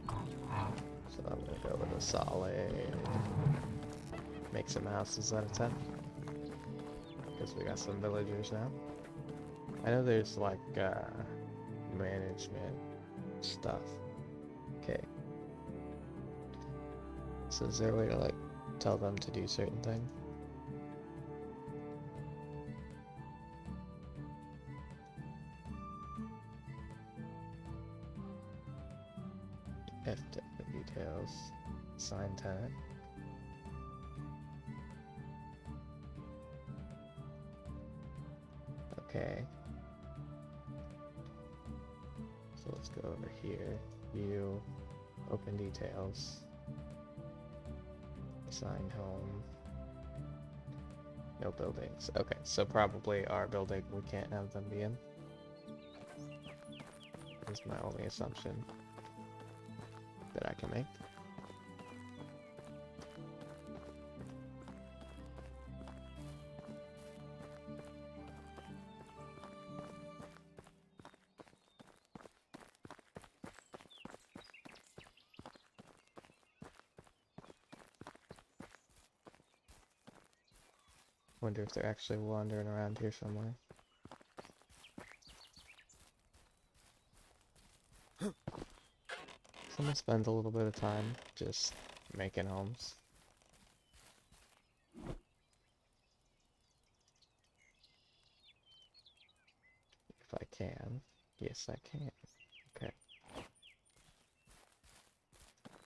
So I'm gonna go with a solid. Make some houses out of 10. Because we got some villagers now. I know there's like management stuff. Okay. So is there a way to like tell them to do certain things? F details. Sign tenant. Okay. So let's go over here. View. Open details. Assign home. No buildings. Okay, so probably our building we can't have them be in. Is my only assumption that I can make. Wonder if they're actually wandering around here somewhere. So I'm gonna spend a little bit of time just making homes. If I can. Yes, I can. Okay.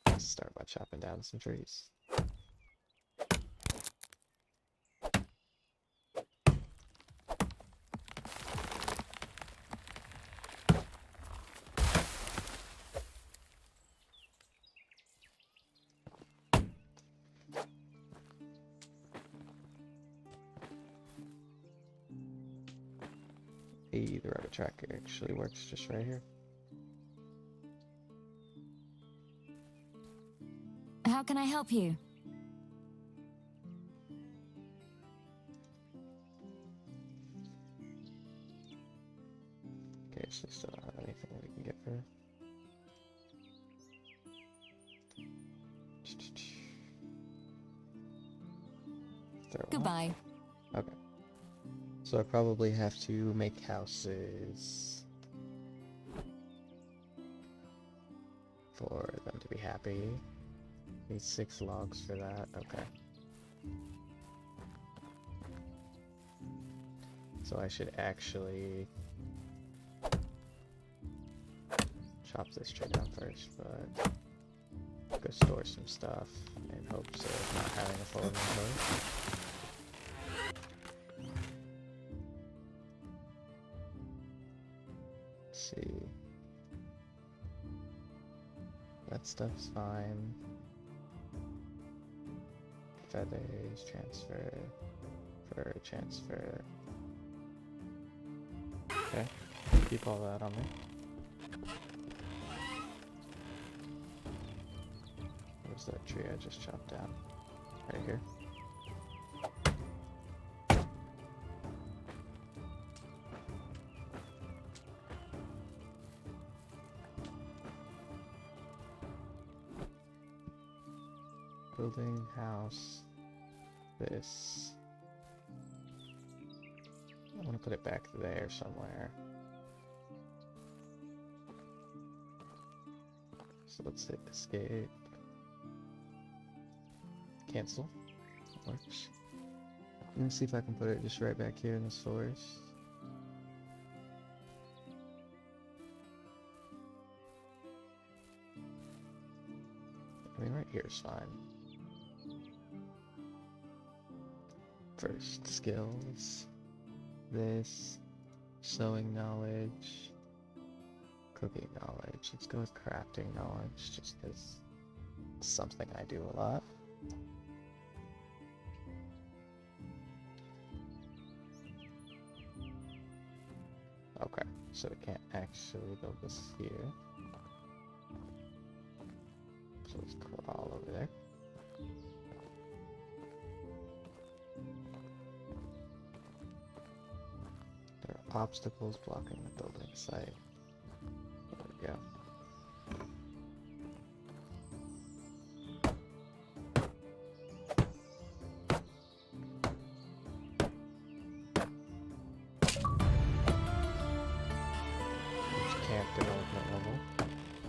Let's start by chopping down some trees. The rubber tracker actually works just right here. How can I help you? Okay, so we still don't have anything we can get for her. Throw off. Goodbye. Okay. So I probably have to make houses for them to be happy. Need 6 logs for that. Okay. So I should actually chop this tree down first, but go store some stuff in hopes of not having a full inventory. Let's see. That stuff's fine. Feathers, transfer, fur, transfer. Okay, keep all that on me. Where's that tree I just chopped down? Right here. Building, house, this. I want I'll put it back there somewhere. So let's hit escape. Cancel. Works. Let me see if I can put it just right back here in the source. I mean, right here is fine. First, skills. This. Sewing knowledge. Cooking knowledge. Let's go with crafting knowledge, just because it's something I do a lot. Okay, so we can't actually build this here. So let's crawl over there. There are obstacles blocking the building site. There we go. Camp development level. I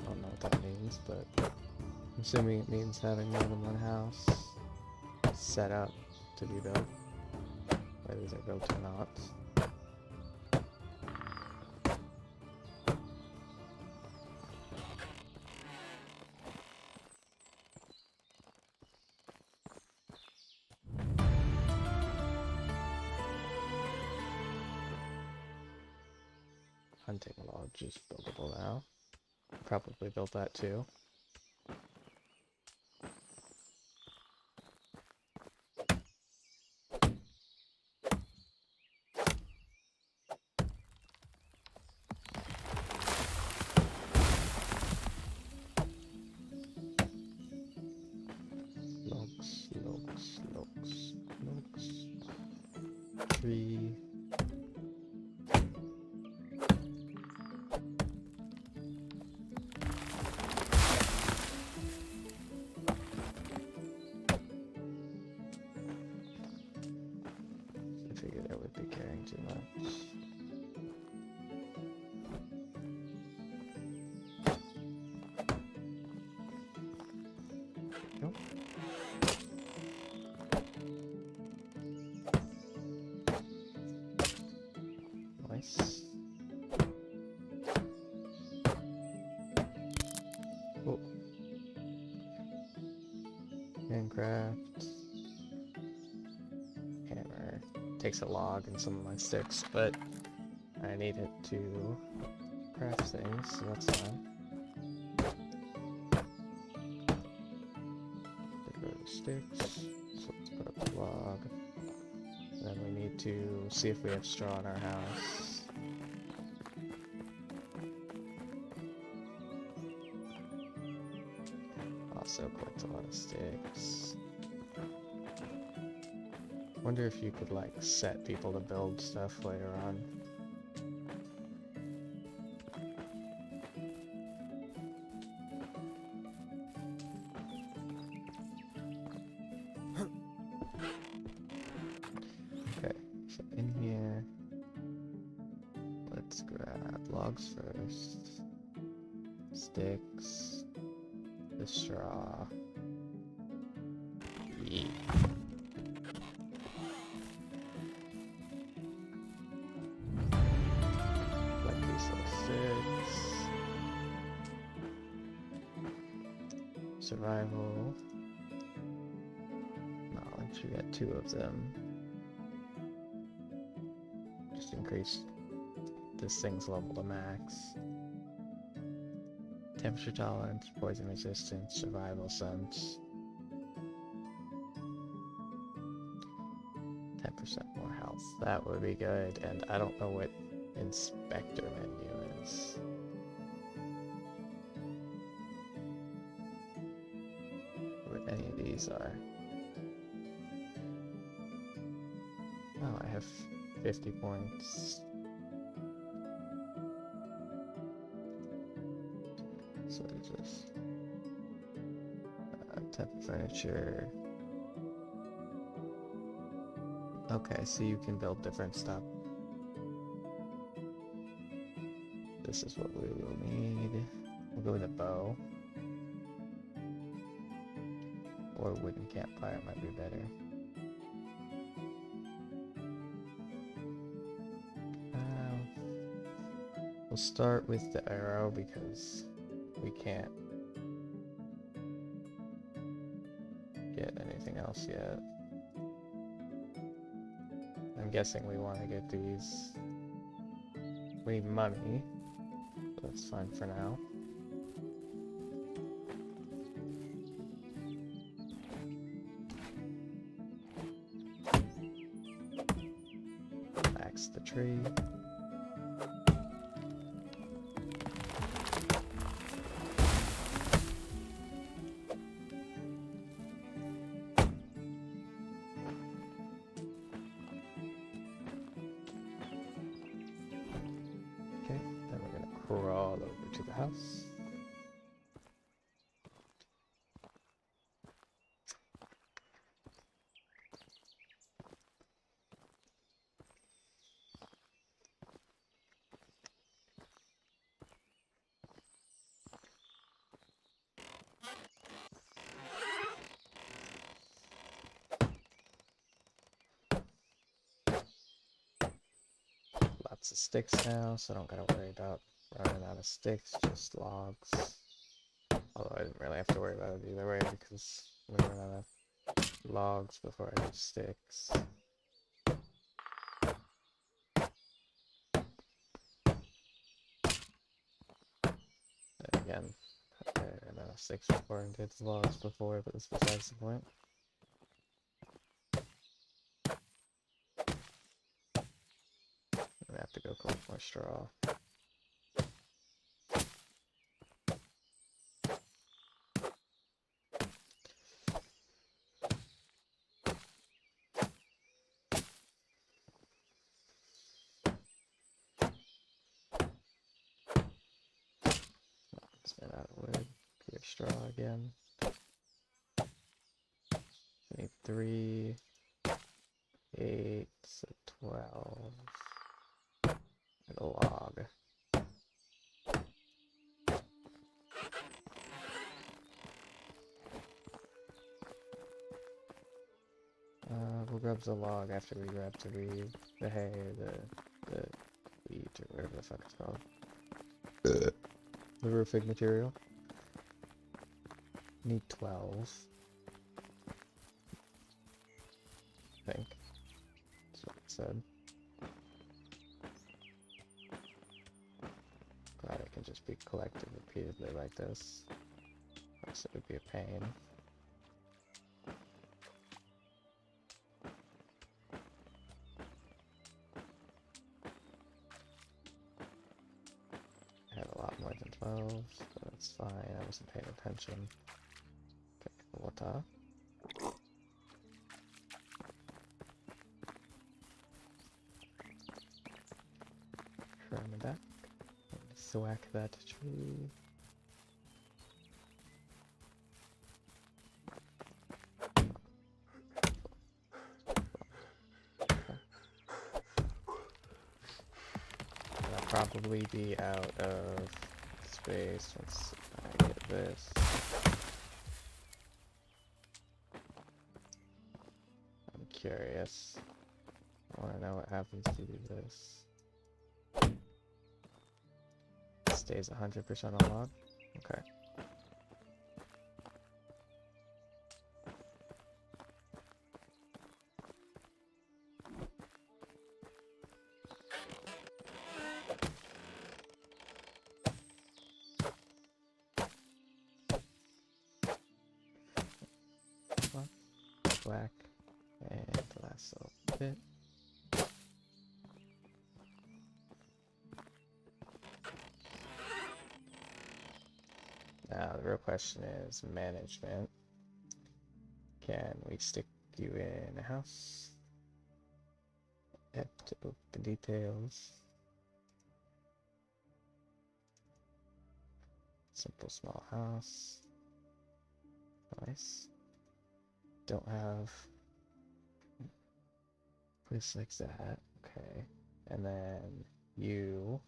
don't know what that means, but I'm assuming it means having more than one house set up to be built. Whether they're built or not. Hunting lodge is buildable now. Probably built that too. Logs. Tree. I figured I would be carrying too much. Nope. Nice. Oh. Handcraft. Hammer. Takes a log and some of my sticks, but I need it to craft things, so that's fine. Get rid of the sticks. So let's put up the log. Then we need to see if we have straw in our house. Also collect a lot of sticks. Wonder if you could like set people to build stuff later on. Okay, so in here, let's grab logs first, sticks, the straw. Yeet. Like these little sticks. Survival. Knowledge, we got 2 of them. Just increase this thing's level to max. Temperature tolerance, poison resistance, survival sense. 10% more health. That would be good, and I don't know what inspector menu is. What any of these are. Oh, I have 50 points. So what is this? Type of furniture. Okay, so you can build different stuff. this is what we will need. We'll go with a bow. Or wooden campfire might be better. We'll start with the arrow because we can't get anything else yet. I'm guessing we want to get these. We need money. That's fine for now. Axe the tree. Okay, then we're gonna crawl over to the house. Lots of sticks now, so I don't gotta worry about running out of sticks, just logs. Although I didn't really have to worry about it either way because I'm gonna run out of logs before I have sticks. And again, I ran out of sticks before and did logs before, but that's besides the point. I'm gonna have to go collect more straw. Spin out of wood. Clear straw again. We need 3, 8, so 12. And a log. We'll grab the log after we grab the hay, the wheat, or whatever the fuck it's called. The roofing material. Need 12. I think. That's what it said. Glad it can just be collected repeatedly like this. Else it would be a pain. I had a lot more than 12, but that's fine. I wasn't paying attention. Okay, water. Run back. Thwack that tree. I'll probably be out of space once I get this. I'm curious. I want to know what happens if you do this. Stays 100% on log? Okay. Black. And the last little bit. Now the real question is management. Can we stick you in a house? Have to open details. Simple small house. Nice. Don't have place like that. Okay. And then you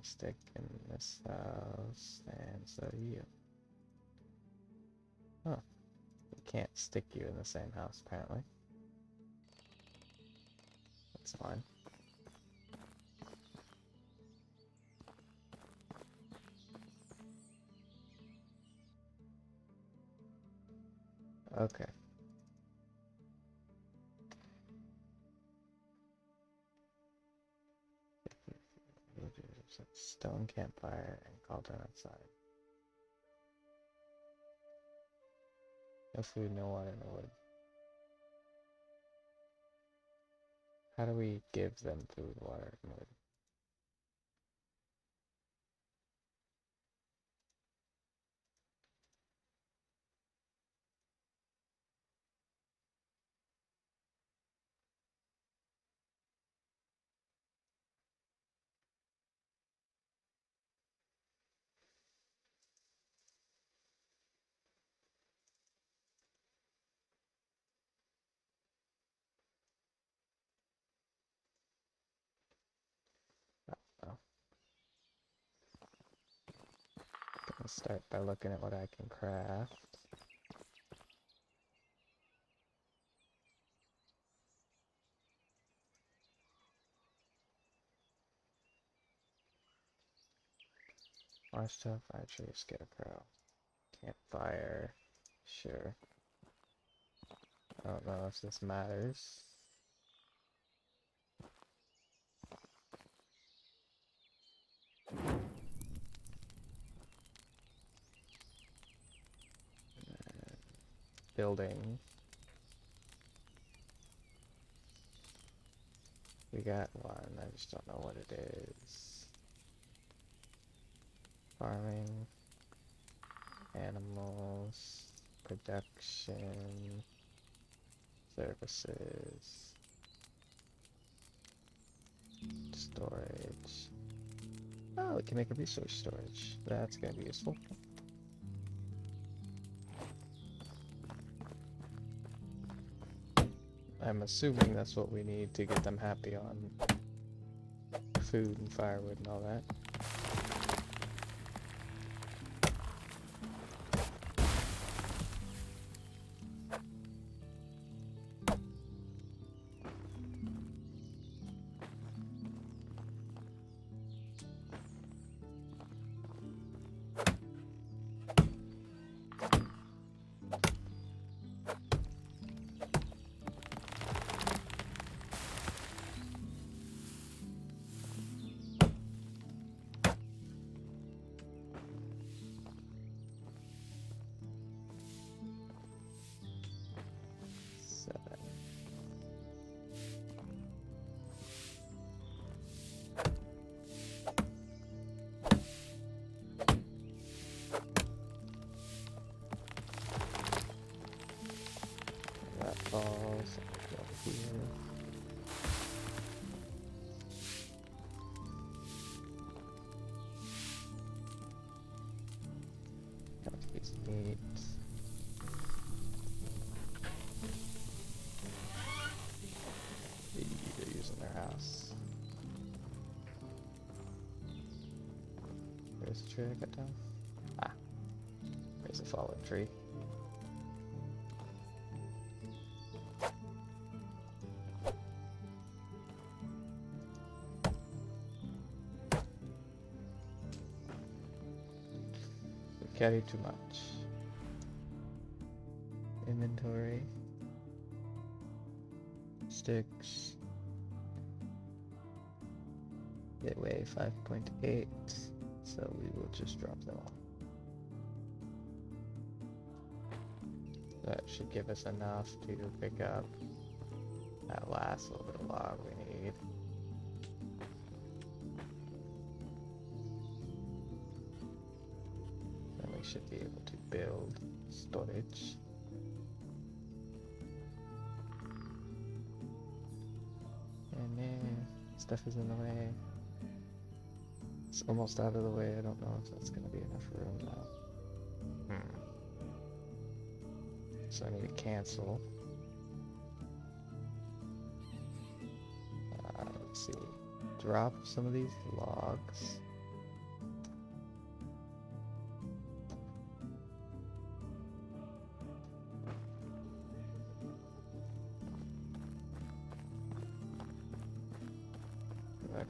stick in this house, and so you. Huh. We can't stick you in the same house, apparently. That's fine. Okay. Stone campfire and cauldron outside. No food, no water, no wood. How do we give them food, water, and wood? Oh. Gonna start by looking at what I can craft. Watchtower, fire tree, scarecrow. Campfire. Sure. I don't know if this matters. Building. We got one, I just don't know what it is. Farming. Animals. Production. Services. Storage. Oh, we can make a resource storage. That's gonna be useful. I'm assuming that's what we need to get them happy on food and firewood and all that. That falls over here. Got a piece of meat. They're using their house. There's a tree I cut down. Ah, there's a fallen tree. Carry too much. Inventory. Sticks. They weigh 5.8, so we will just drop them all. That should give us enough to pick up that last little bit of log we need. Should be able to build storage. And then stuff is in the way. It's almost out of the way. I don't know if that's going to be enough room now. So I need to cancel. Let's see. Drop some of these logs.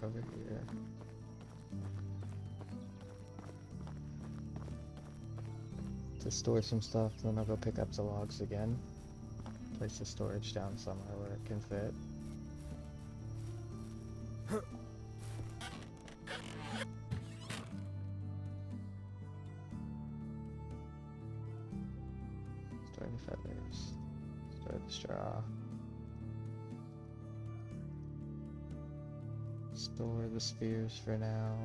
over here. To store some stuff, then I'll go pick up the logs again. Place the storage down somewhere where it can fit. Store the feathers. Store the straw. Store the spears for now.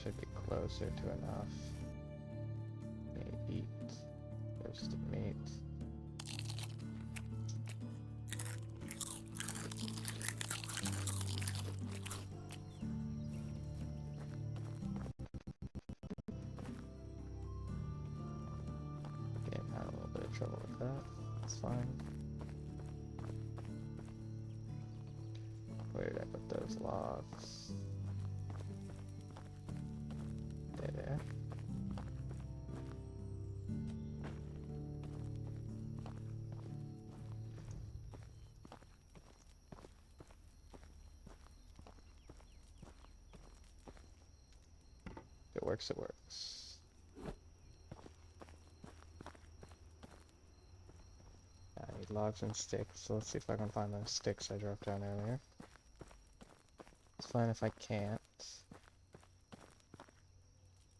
Should be closer to enough. May eat roasted meat. Again, had a little bit of trouble with that. That's fine. Where did I put those logs? There. If it works, it works. I need logs and sticks, so let's see if I can find those sticks I dropped down earlier. It's fine if I can't.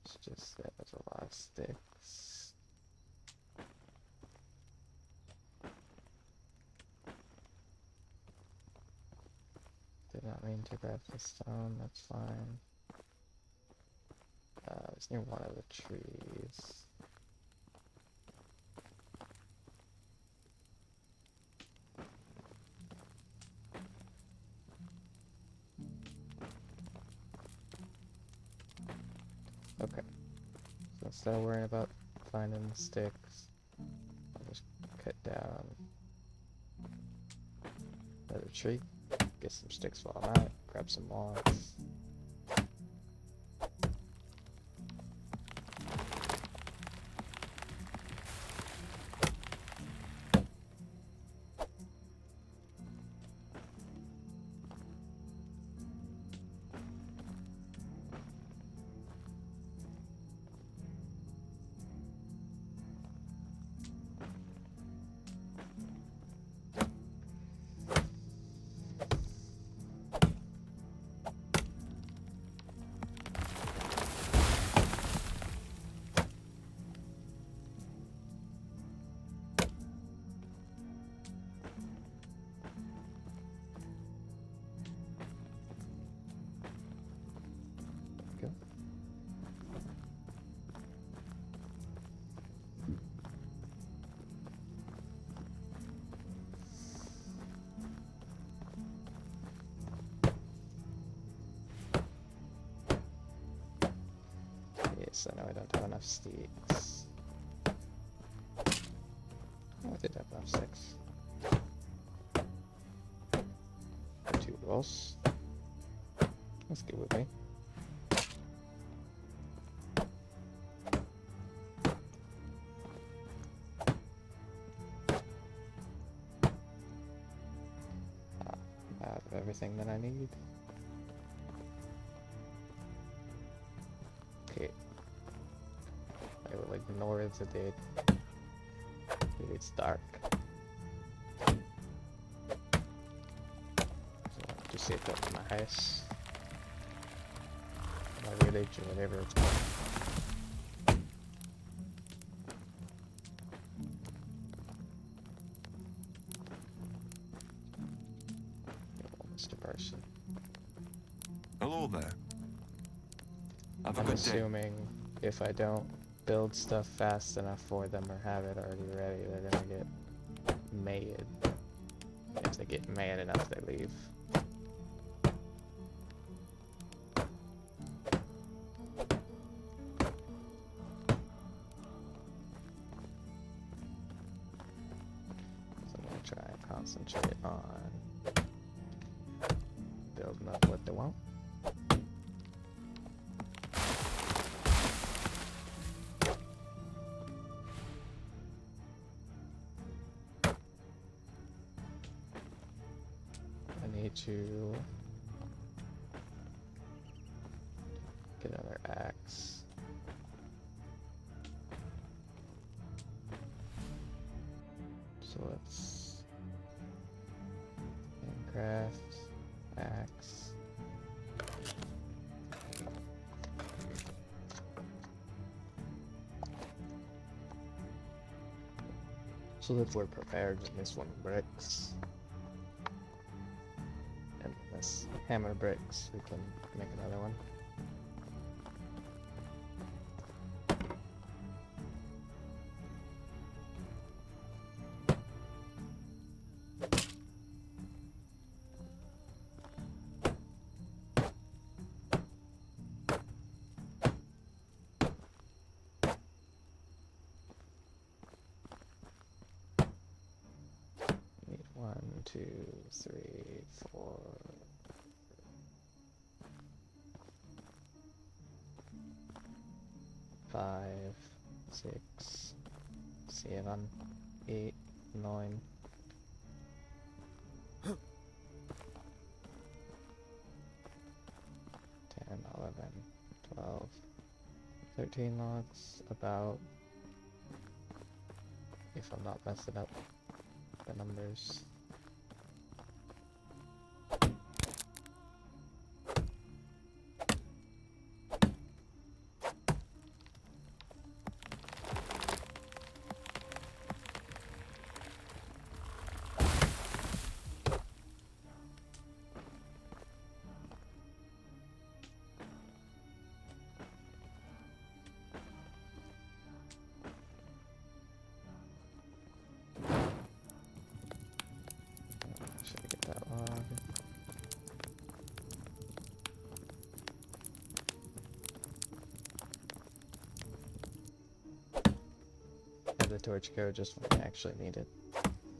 It's just that there's a lot of sticks. Did not mean to grab the stone, that's fine. It's near one of the trees. Okay. So instead of worrying about finding the sticks, I'll just cut down another tree, get some sticks while I'm at it, grab some logs. Go. Yes, I know I don't have enough sticks. Oh, I did have enough sticks. 2 rolls. That's good with me. I have everything that I need. Okay. I will ignore the date. It's dark. So I'll just save up my house. My village or whatever it's called. Mr. Person. Hello there. Have a I'm good day. assuming if I don't build stuff fast enough for them or have it already ready, they're gonna get mad. If they get mad enough, they leave. So I'm gonna try and concentrate on building up what they want. to get another axe. So let's handcraft, axe. So if we're prepared in this one bricks, and this hammer bricks, we can make another one. Need 1, 2, 3, 4. 5, 6, 7, 8, 9. 10, 11, 12, 13 logs, about, if I'm not messing up the numbers. Should I get that log? Have the torch go just when I actually need it,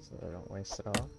so I don't waste it all.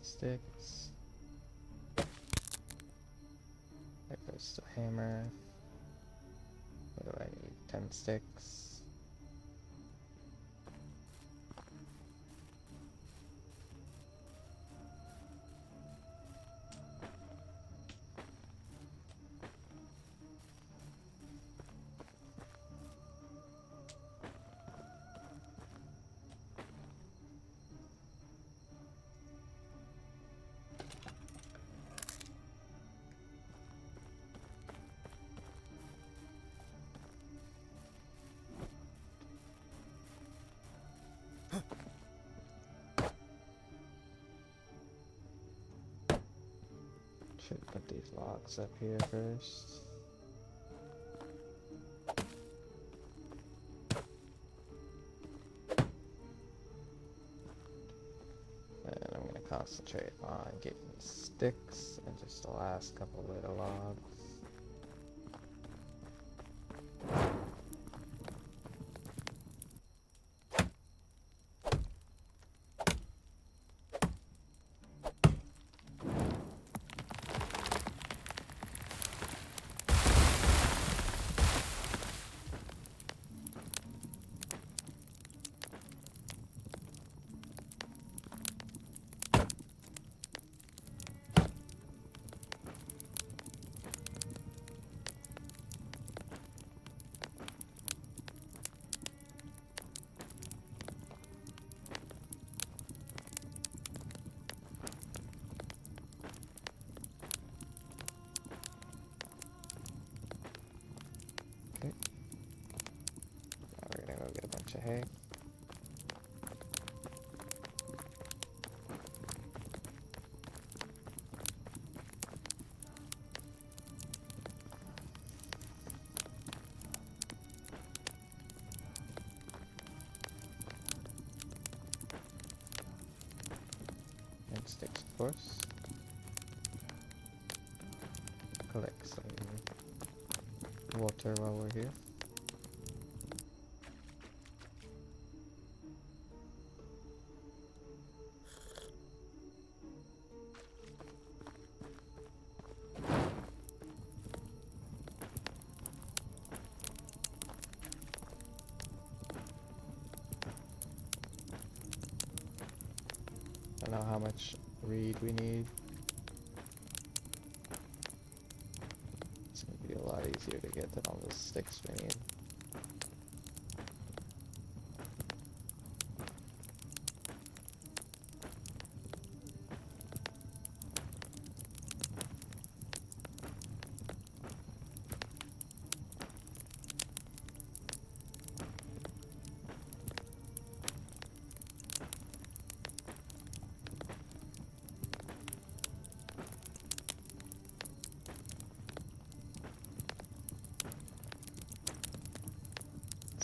Sticks. There goes the hammer. What do I need? 10 sticks. Should put these logs up here first. And I'm gonna concentrate on getting sticks and just the last couple little logs. Okay. Now we're gonna go get a bunch of hay. course. Collect some water while we're here. I don't know how much reed we need. It's gonna be a lot easier to get than all the sticks we need.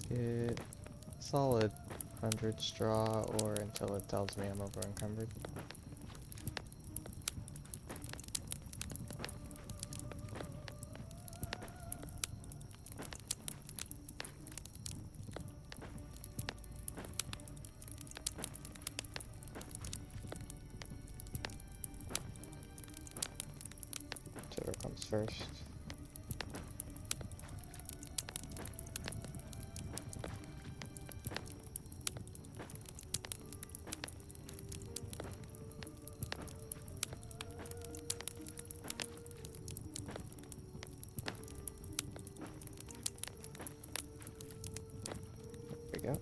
Get solid 100 straw or until it tells me I'm over encumbered. Whichever comes first. There we go.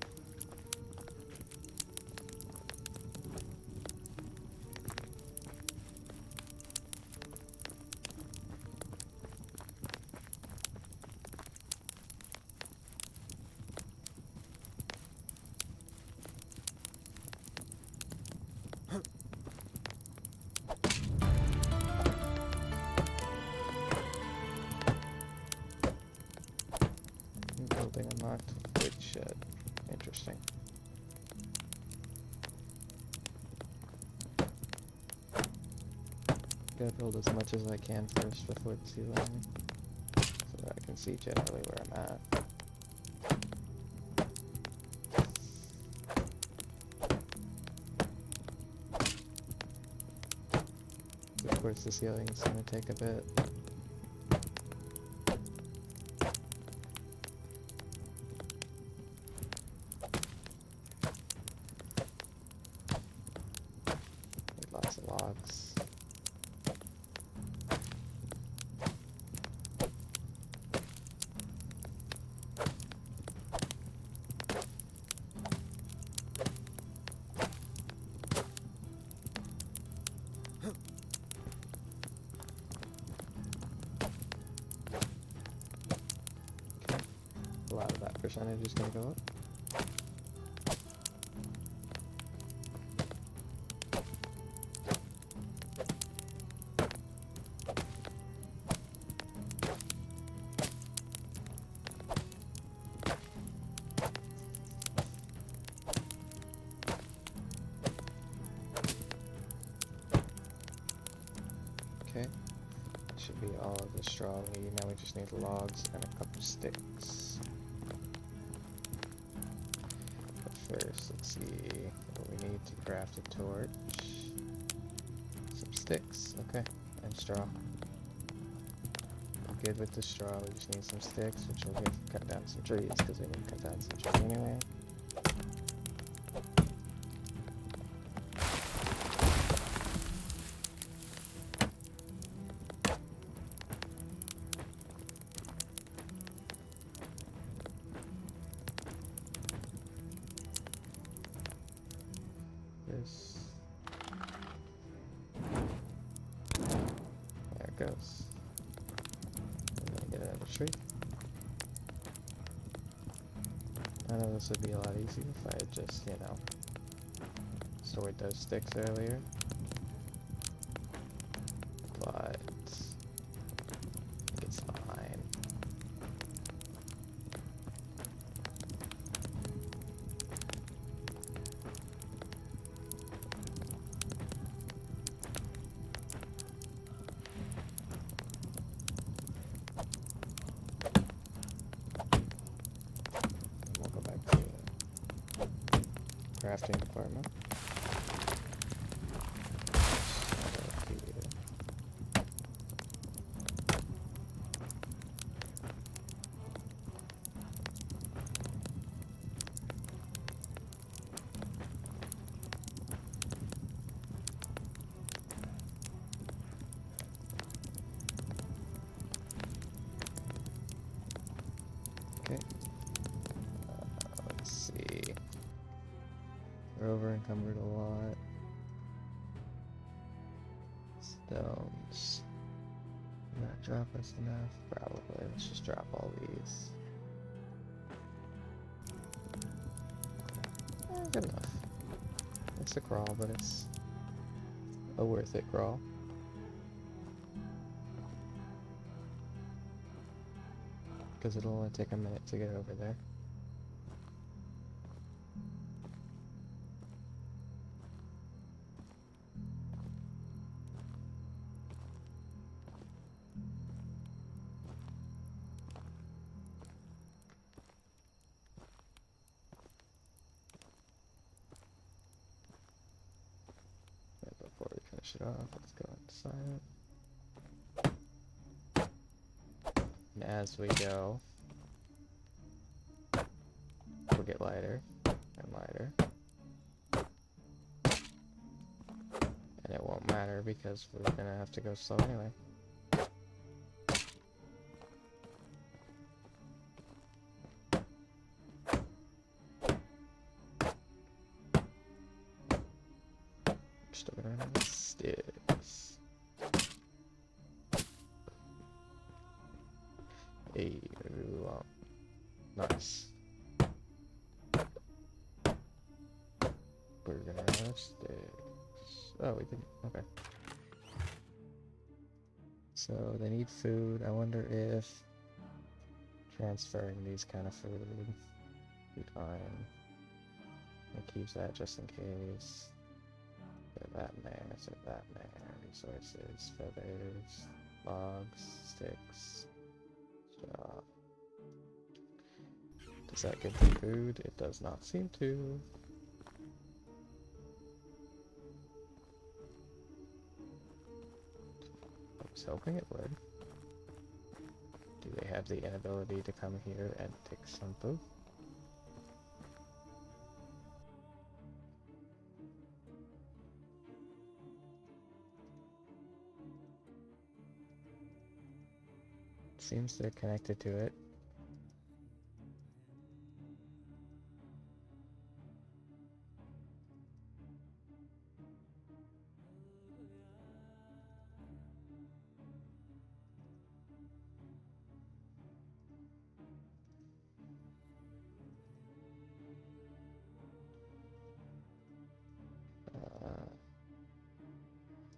Building unlocked. Wood shed. Interesting. Gotta build as much as I can first before the sea level, so that I can see generally where I'm at. Of course, the ceiling is gonna take a bit. Lots of logs. Okay. A lot of that percentage is going to go up. Okay, that should be all of the straw we need. Now we just need logs and a couple sticks. But first, let's see what we need to craft a torch. Some sticks, okay, and straw. I'm good with the straw, we just need some sticks, which will cut down some trees, because we need to cut down some trees anyway. This. There it goes. And then get another tree. I know this would be a lot easier if I had just, you know, stored those sticks earlier. But I think it's fine. crafting department. Okay. Let's see. We're over encumbered a lot. Stones. Not drop us enough? Probably. Let's just drop all these. Good enough. It's a crawl, but it's a worth it crawl. Because it'll only take a minute to get over there. Before we finish it off, let's go inside it. And as we go, we'll get lighter and lighter. And it won't matter because we're gonna have to go slow anyway. Still gonna run out of sticks. Hey, nice. We're gonna run out of sticks. Oh, we didn't. Okay. So they need food. I wonder if transferring these kind of food iron. I'll keep that just in case. Set that in there, set that in there. Resources, feathers, logs, sticks, straw. Does that give them food? It does not seem to. I was hoping it would. Do they have the inability to come here and take some food? Seems they're connected to it.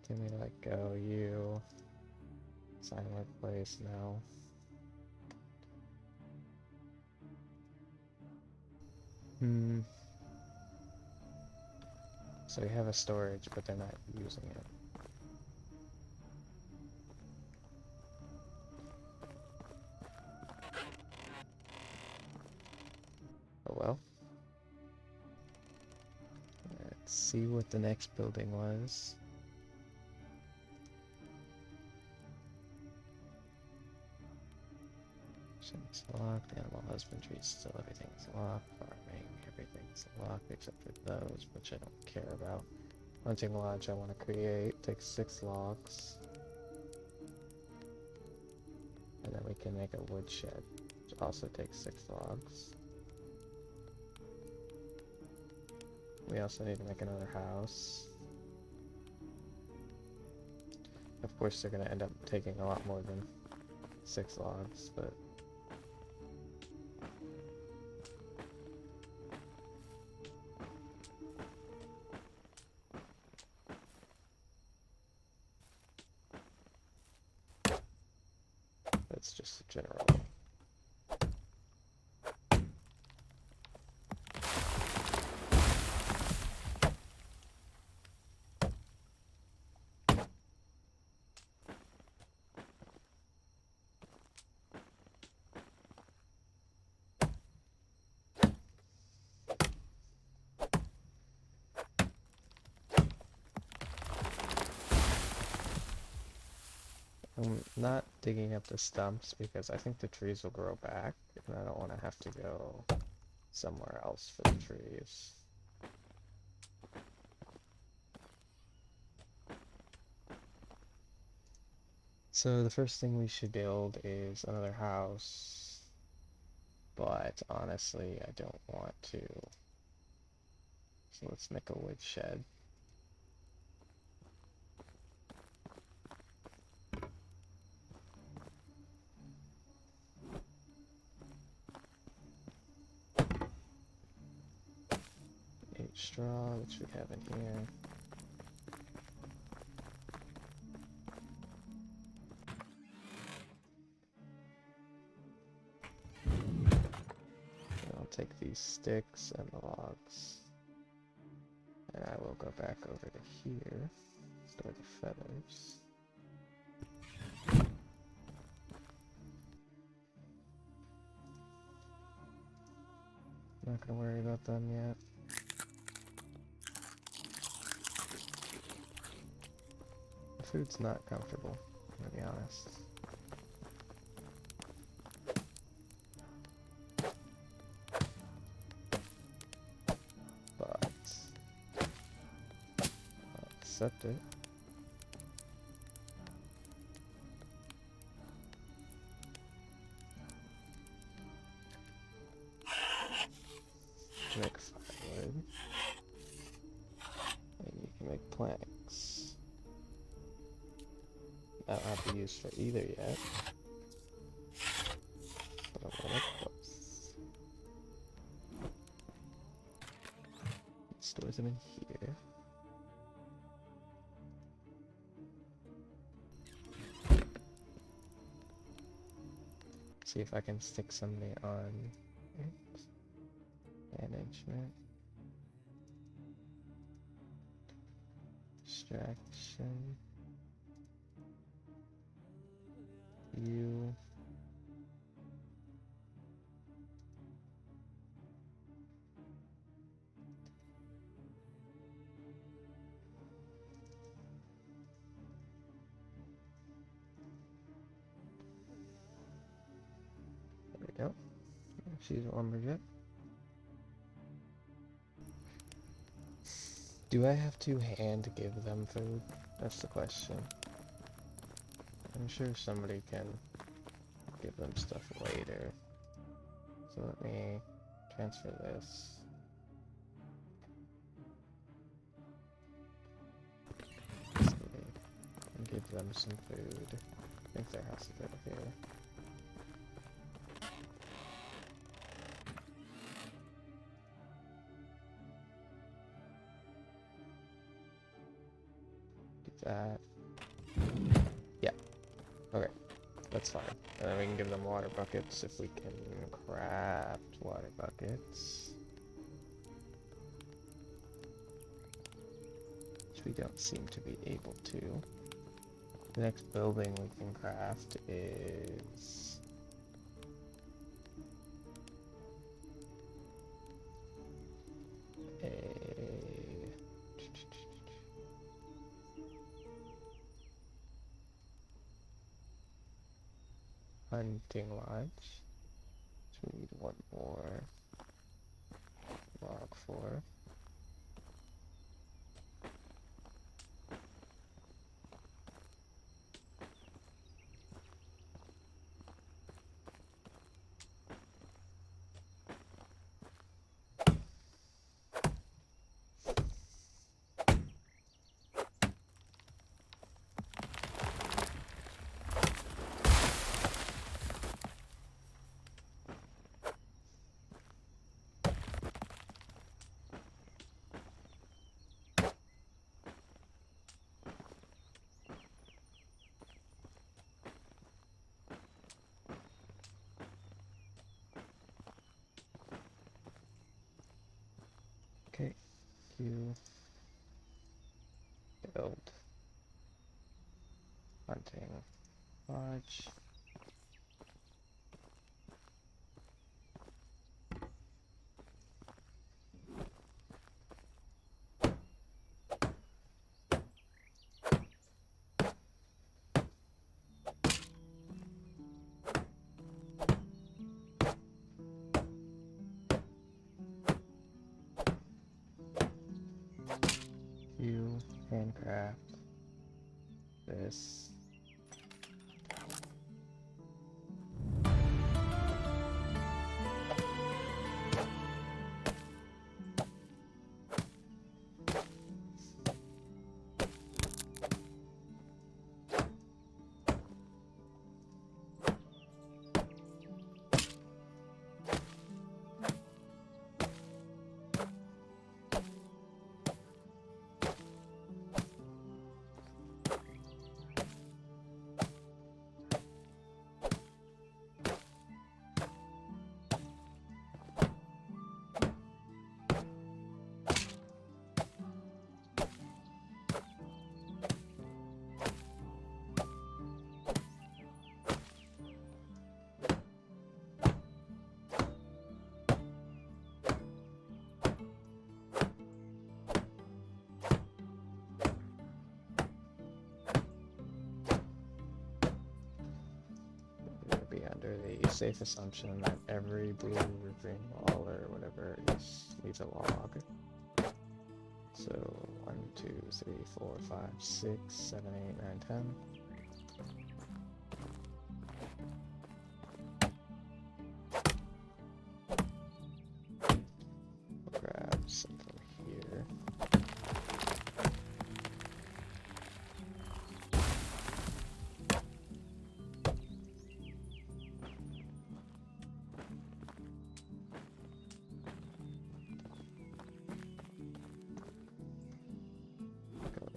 Can we let go? You sign workplace? No. So we have a storage, but they're not using it. Oh well. Let's see what the next building was. It's locked. Animal husbandry, still everything's locked. Farming, everything's locked except for those, which I don't care about. Hunting lodge I want to create takes 6 logs. And then we can make a woodshed, which also takes 6 logs. We also need to make another house. Of course they're going to end up taking a lot more than 6 logs, but that's just a general. I'm not digging up the stumps because I think the trees will grow back, and I don't want to have to go somewhere else for the trees. So the first thing we should build is another house, but honestly I don't want to. So let's make a wood shed. Straw, which we have in here. And I'll take these sticks and the logs, and I will go back over to here, store the feathers. Not gonna worry about them yet. Food's not comfortable, to be honest. But I'll accept it. Make firewood. And you can make planks. I don't have to use for either yet, but I'm gonna close. Store them in here. See if I can stick something on it. Management. Distraction. You. There we go. She's warmer yet. Do I have to hand give them food? That's the question. I'm sure somebody can give them stuff later. So let me transfer this. And give them some food. I think their house is over here. Do that. Yeah. Okay. That's fine. And then we can give them water buckets if we can craft water buckets. Which we don't seem to be able to. The next building we can craft is... a... hunting lodge. So we need one more log for. Okay, you build hunting lodge. Handcraft. This. Be under the safe assumption that every blue or green wall or whatever needs a log. So 1, 2, 3, 4, 5, 6, 7, 8, 9, 10. We'll grab some from here.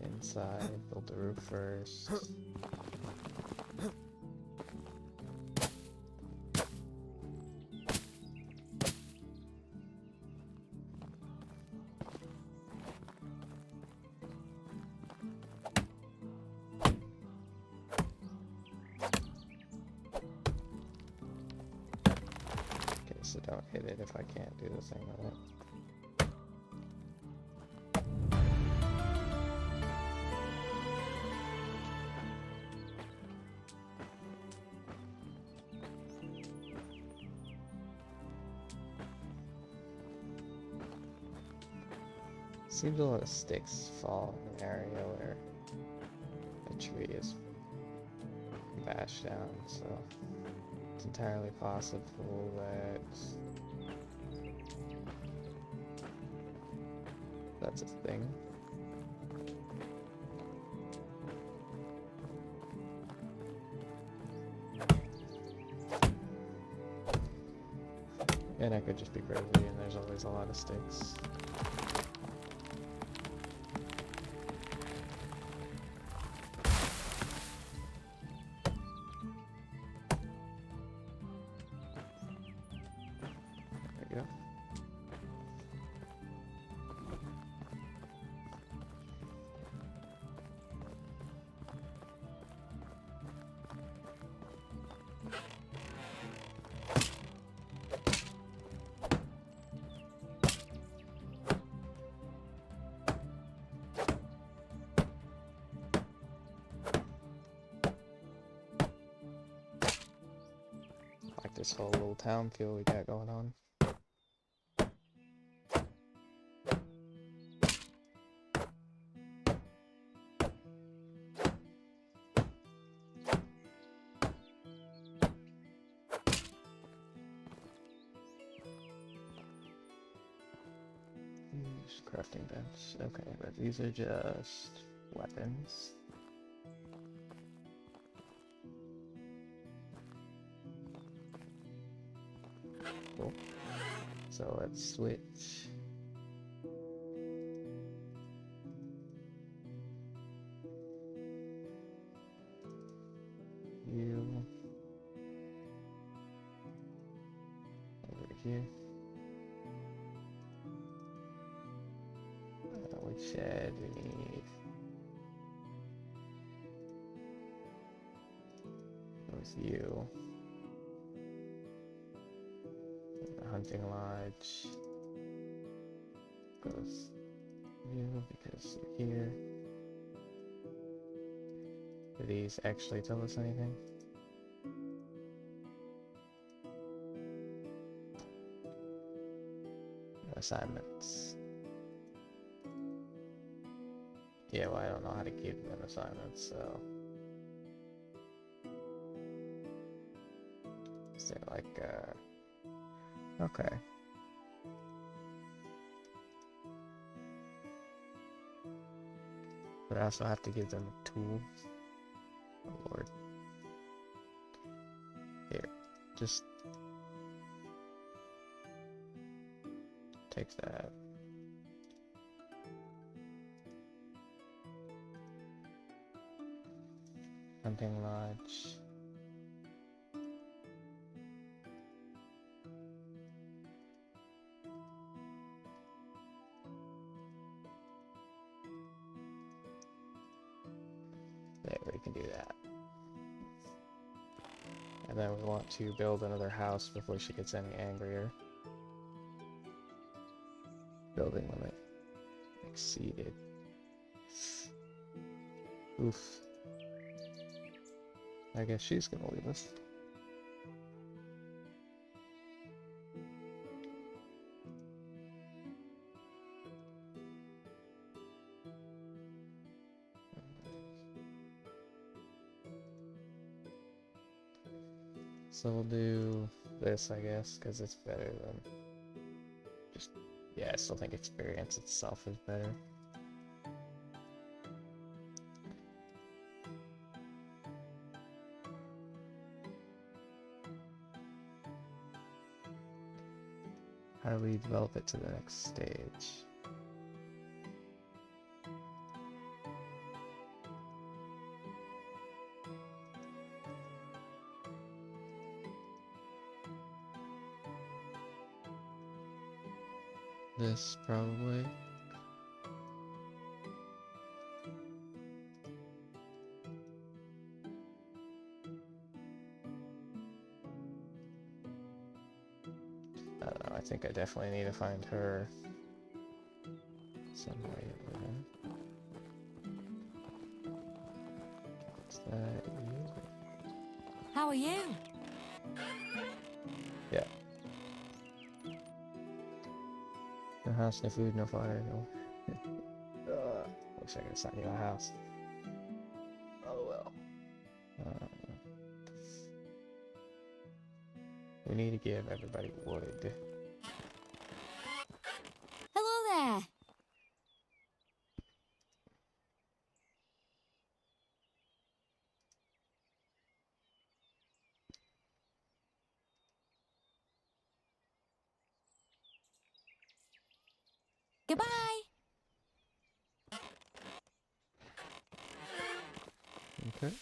Inside, build the roof first. Okay, so don't hit it if I can't do the thing with it. Seems a lot of sticks fall in an area where a tree is bashed down, so it's entirely possible that that's a thing. And I could just be crazy and there's always a lot of sticks. There we go. Like this whole little town feel we got going on. Crafting bench. Okay, but these are just weapons. Cool. So let's switch. You over here. Which shed we need? With you. The hunting lodge. Goes you because you're here. Do these actually tell us anything? Assignments. Yeah, well, I don't know how to give them assignments, so... Is there like, okay. But I also have to give them a tool. Oh, Lord. Here, just... take that. Hunting lodge. There, we can do that. And then we want to build another house before she gets any angrier. Building limit exceeded. Oof. I guess she's gonna leave us. So we'll do this, I guess, because it's better than just... Yeah, I still think experience itself is better. How do we develop it to the next stage? This, probably. I don't know, I think I definitely need to find her some way over there. What's that? You? How are you? Yeah. No house, no food, no fire, no... Wish I could assign you a house. Oh well. We need to give everybody wood. Hello there. Goodbye. Okay.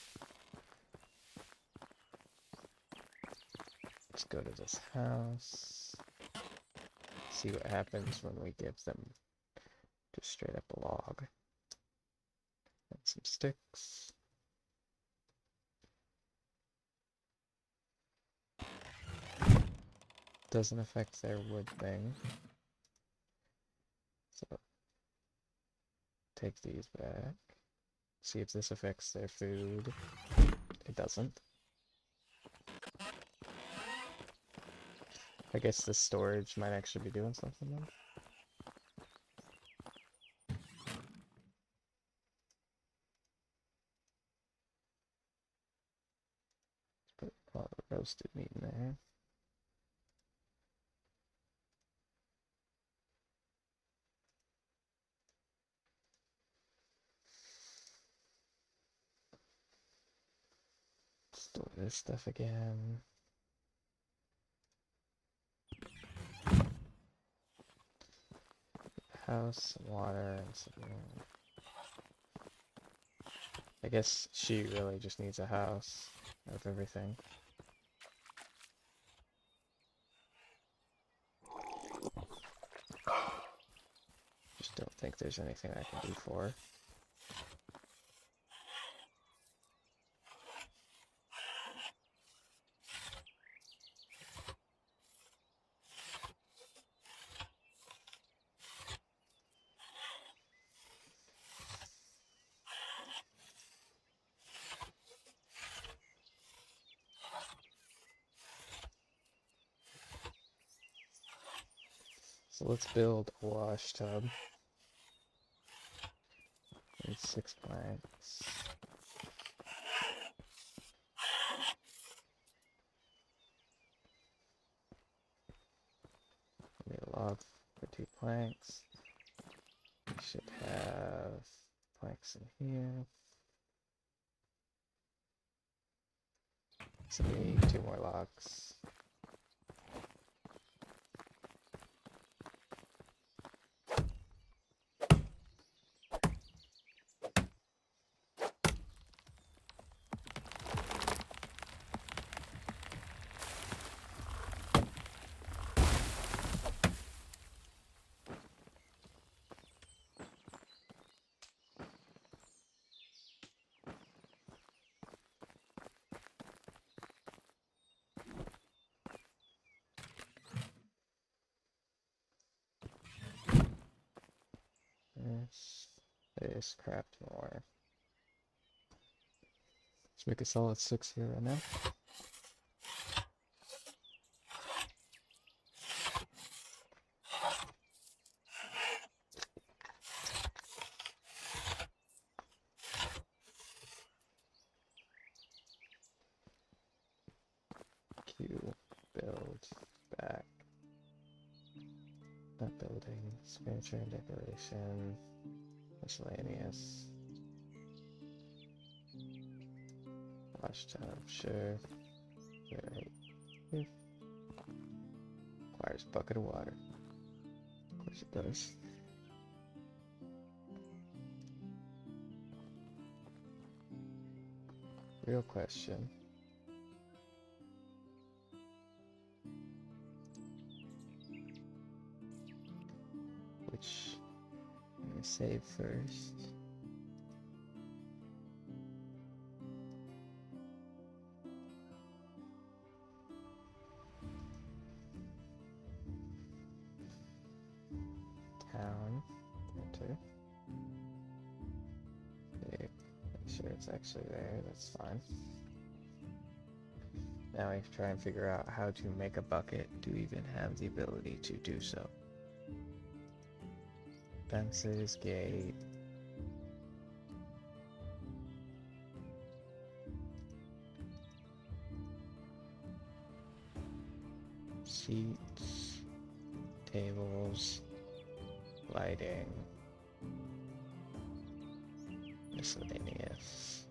Let's go to this house. See what happens when we give them just straight up a log. And some sticks. Doesn't affect their wood thing. So take these back. See if this affects their food. It doesn't. I guess the storage might actually be doing something then. Put a lot of roasted meat in there. Store this stuff again. House, some water, and some... I guess she really just needs a house of everything. Just don't think there's anything I can do for her. So let's build a wash tub. Need 6 planks. Need a log for 2 planks. We should have planks in here. So we need 2 more logs. This craft more. Let's make a solid 6 here right now. Q, build, back. Not building, furniture and decoration, miscellaneous. Wash tub, sure. Right. Requires a bucket of water. Of course it does. Real question. Which I'm gonna save first. Town, enter. Okay, make sure it's actually there, that's fine. Now we try and figure out how to make a bucket to even have the ability to do so. Fences, gate. Seats, tables, lighting, miscellaneous.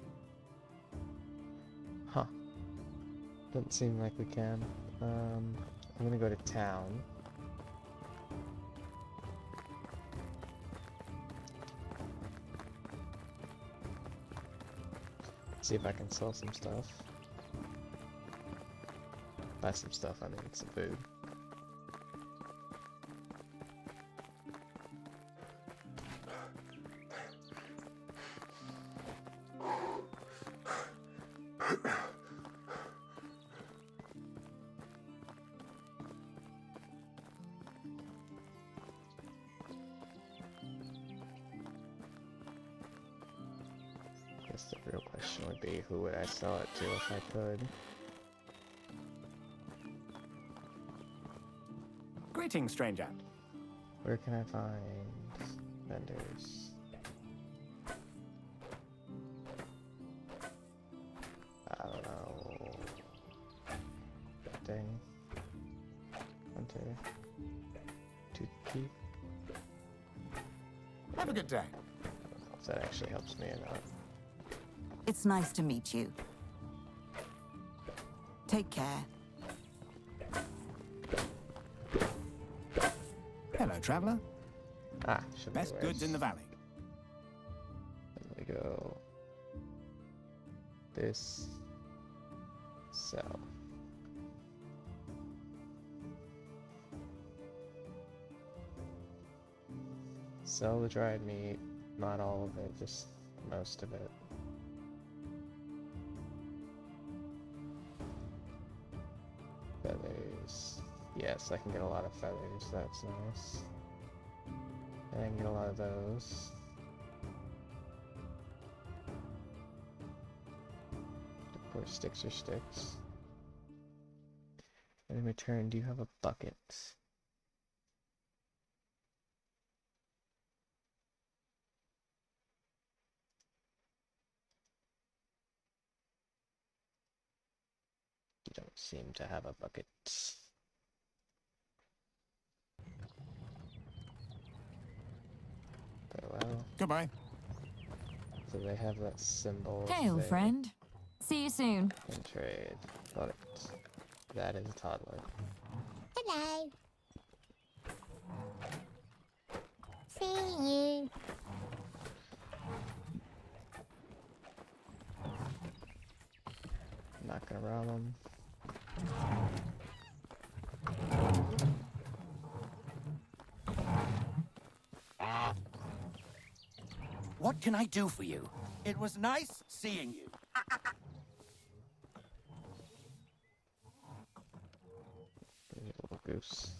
Huh. Doesn't seem like we can. I'm gonna go to town. See if I can sell some stuff. Buy some stuff, I mean some food. I guess the real question would be, who would I sell it to if I could? Greetings, stranger. Where can I find vendors? I don't know. Dang. Hunter. Toothpick. Have a good day. I don't know if that actually helps me or not. It's nice to meet you. Take care. Hello, traveler. Ah, should be Best goods in the valley. There we go. This. Sell. Sell the dried meat, not all of it, just most of it. Feathers. Yes, I can get a lot of feathers, that's nice. And I can get a lot of those. Of course, sticks are sticks. And in return, do you have a bucket? You don't seem to have a bucket. Farewell. Goodbye. So they have that symbol. Hey, old say, friend. See you soon. Can trade. Got it. That is a toddler. Hello. See you. Not gonna rob him. What can I do for you? It was nice seeing you. There's a little goose.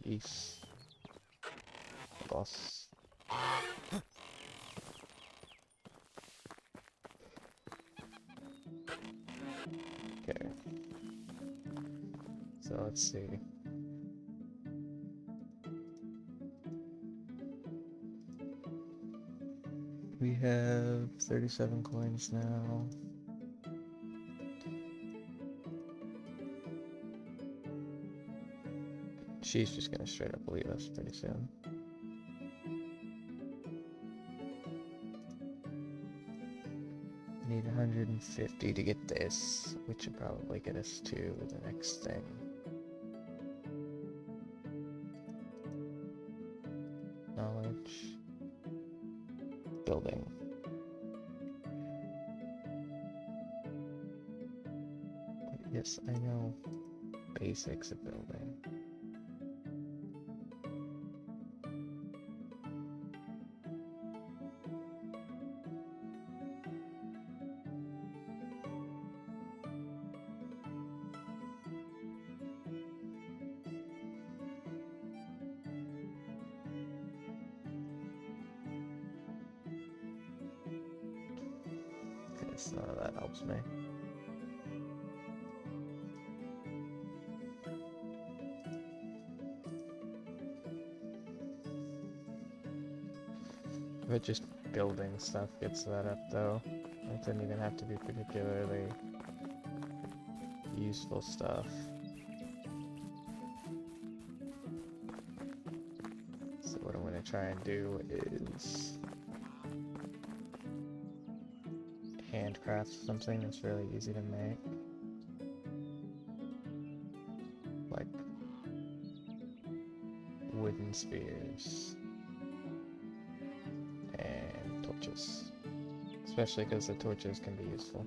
Geese. Boss. Okay. So let's see. We have 37 coins now. She's just gonna straight up leave us pretty soon. Need 150 to get this, which should probably get us to the next thing. Knowledge. Building. Yes, I know basics of building. Okay, so none of that helps me. But just building stuff gets that up though. It doesn't even have to be particularly useful stuff. So what I'm gonna try and do is handcraft something that's really easy to make. Like wooden spears. And torches. Especially because the torches can be useful.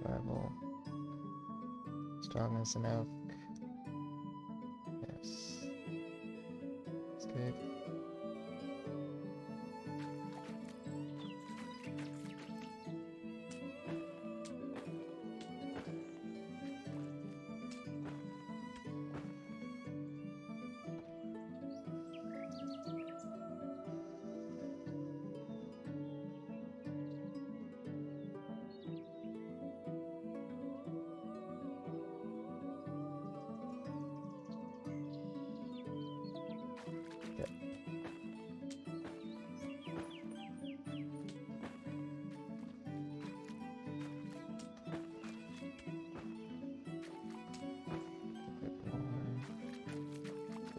Survival. Strong as an oak. Yes. That's good. Yep.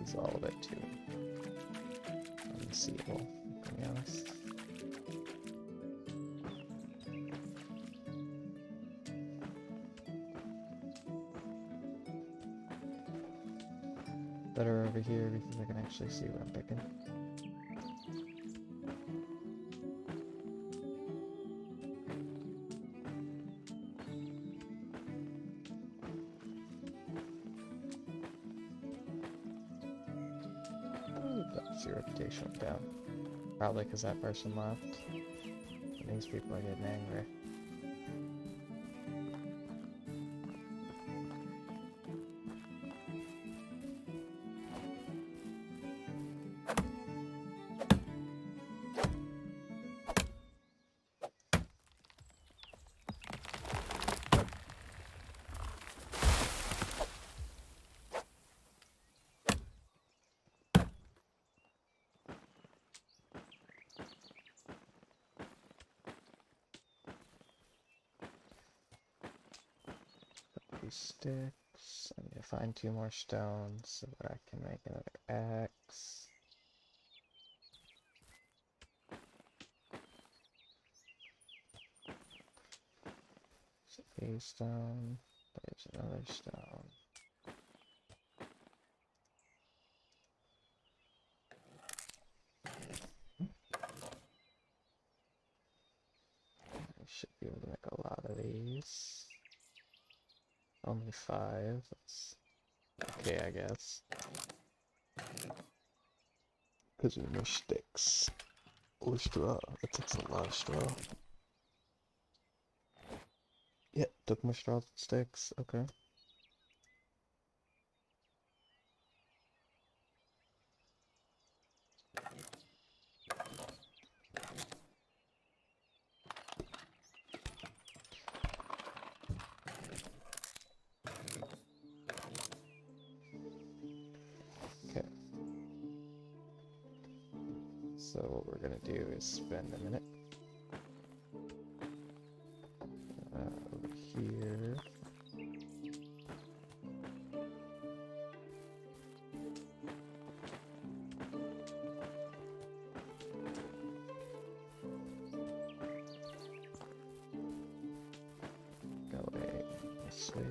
It's all of it too. Unseeable, to be honest. Better over here because I can actually see what I'm picking. Ooh, that's your reputation went down. Probably because that person left. And these people are getting angry. 2 sticks. I need to find 2 more stones so that I can make another axe. There's a stone. There's another stone. I should be able to make a lot of these. Only 5. That's okay, I guess. Because we need more sticks. Or straw. That takes a lot of straw. Yeah, took more straw than sticks. Okay. Okay. So what we're gonna do is spend a minute over here. Go away this way.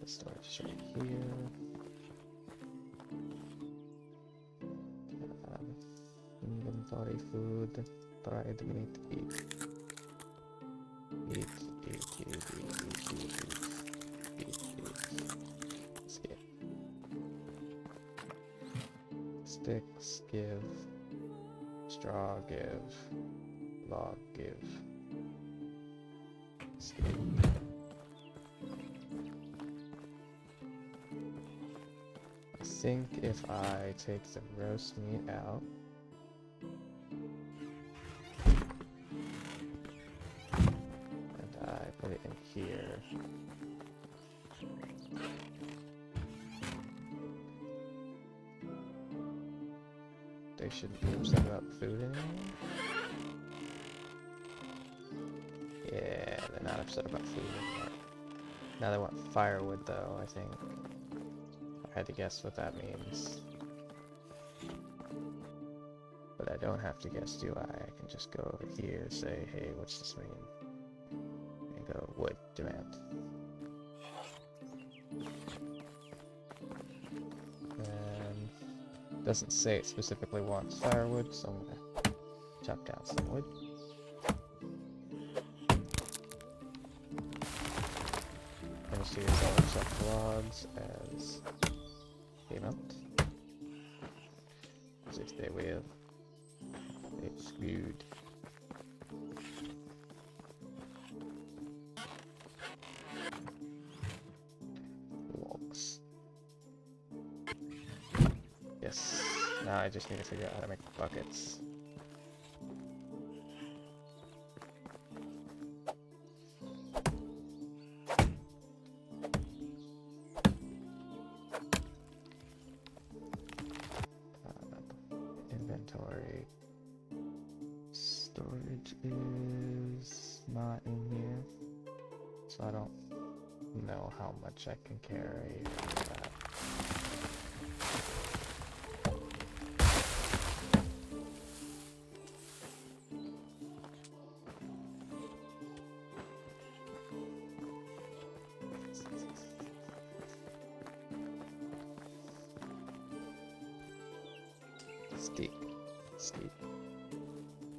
Storage right here. Inventory food. Dried meat. Eat. Skip. Sticks give. Straw give. Log give. Skip. I think if I take the roast meat out and I put it in here, they shouldn't be upset about food anymore. Yeah, they're not upset about food anymore. Now they want firewood though, I think. I had to guess what that means. But I don't have to guess, do I? I can just go over here, say, hey, what's this mean? And go, wood, demand. And doesn't say it specifically wants firewood, so I'm gonna chop down some wood. And you see this all accept logs as payment. As if they will. It's screwed. Logs. Yes. Now I just need to figure out how to make buckets. Inventory. Storage is not in here, so I don't know how much I can carry for that. Steep, steep,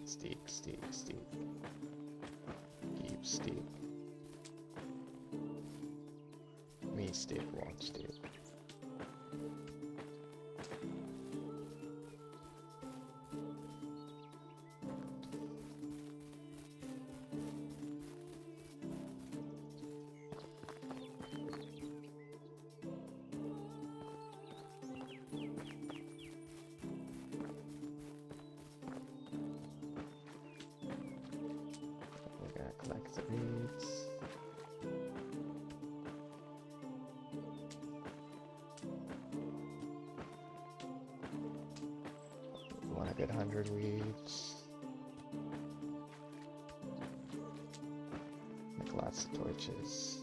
steep, steep, steep, keep steep. Me steep, won't steep. good 100 weeds. Make lots of torches.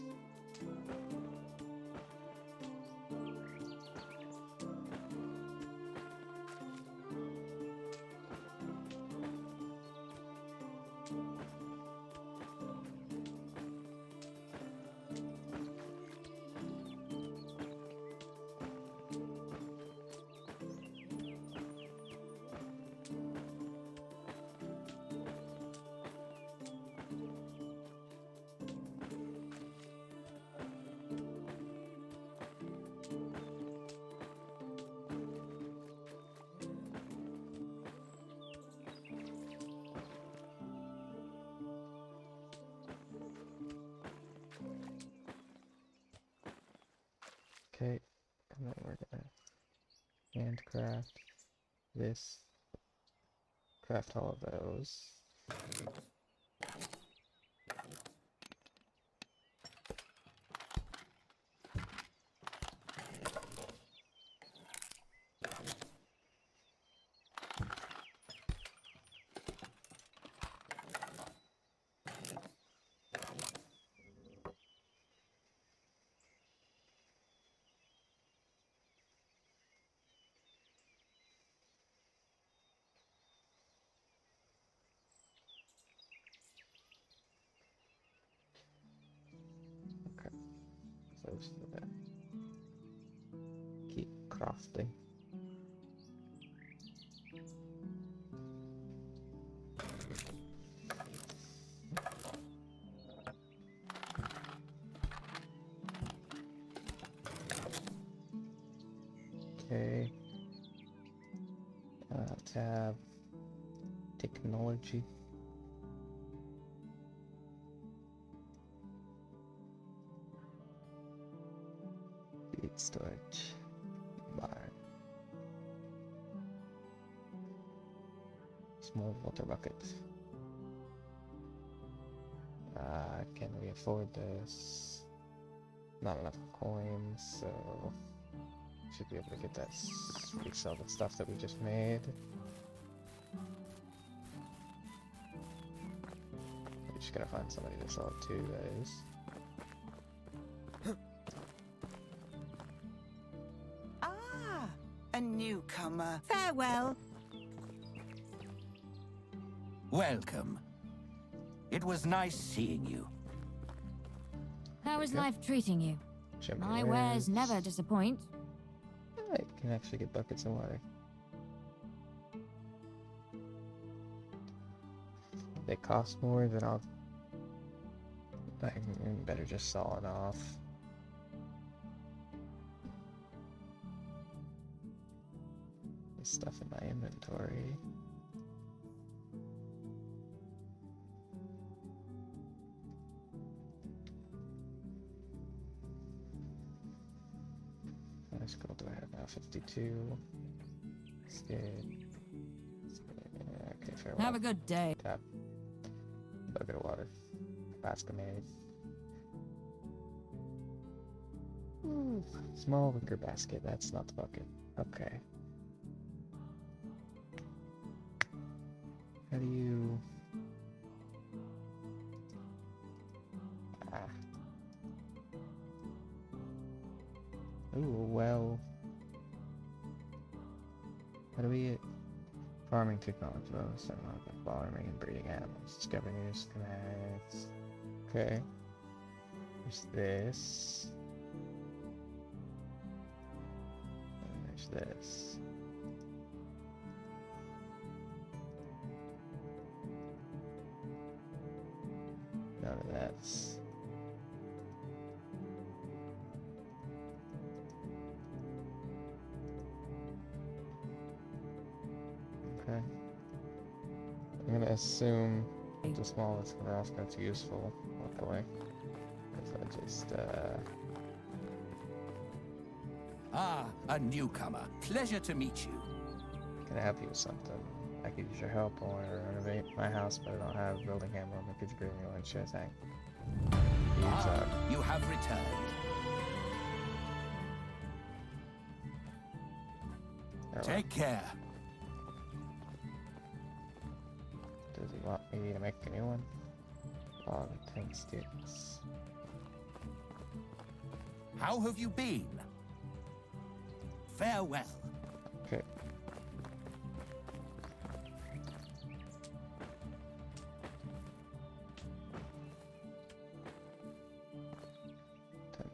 Okay, and then we're gonna handcraft this, craft all of those. Okay, so just keep crafting. Okay. Tab technology. Feed storage. Barn. Small water bucket. Can we afford this? Not enough coins, so should be able to get that. Resell the stuff that we just made. We just gotta find somebody to sell it to, that is. Ah, a newcomer. Farewell. Welcome. It was nice seeing you. How is Okay. life treating you? Chimney My wares never disappoint. I can actually get buckets of water. They cost more than I better just saw it off. There's stuff in my inventory. How much gold do I have now? 52. It's good. Okay, farewell. Have a good day. Tap. Bucket of water. Basket made. Ooh, small wicker basket. That's not the bucket. Okay. How do you... Ooh, well... How do we get... Farming technology, farming and breeding animals, discover new schematics. Okay. There's this. And there's this. None of that's. Okay. I'm gonna assume the smallest graph that's useful, luckily. If I just, Ah, a newcomer. Pleasure to meet you. can I help you with something? I could use your help. I want to renovate my house, but I don't have a building hammer. Could you bring me one? Sure thing. You have returned. Alright. Take care. want me to make a new one? Log 10 sticks. How have you been? Farewell. Okay.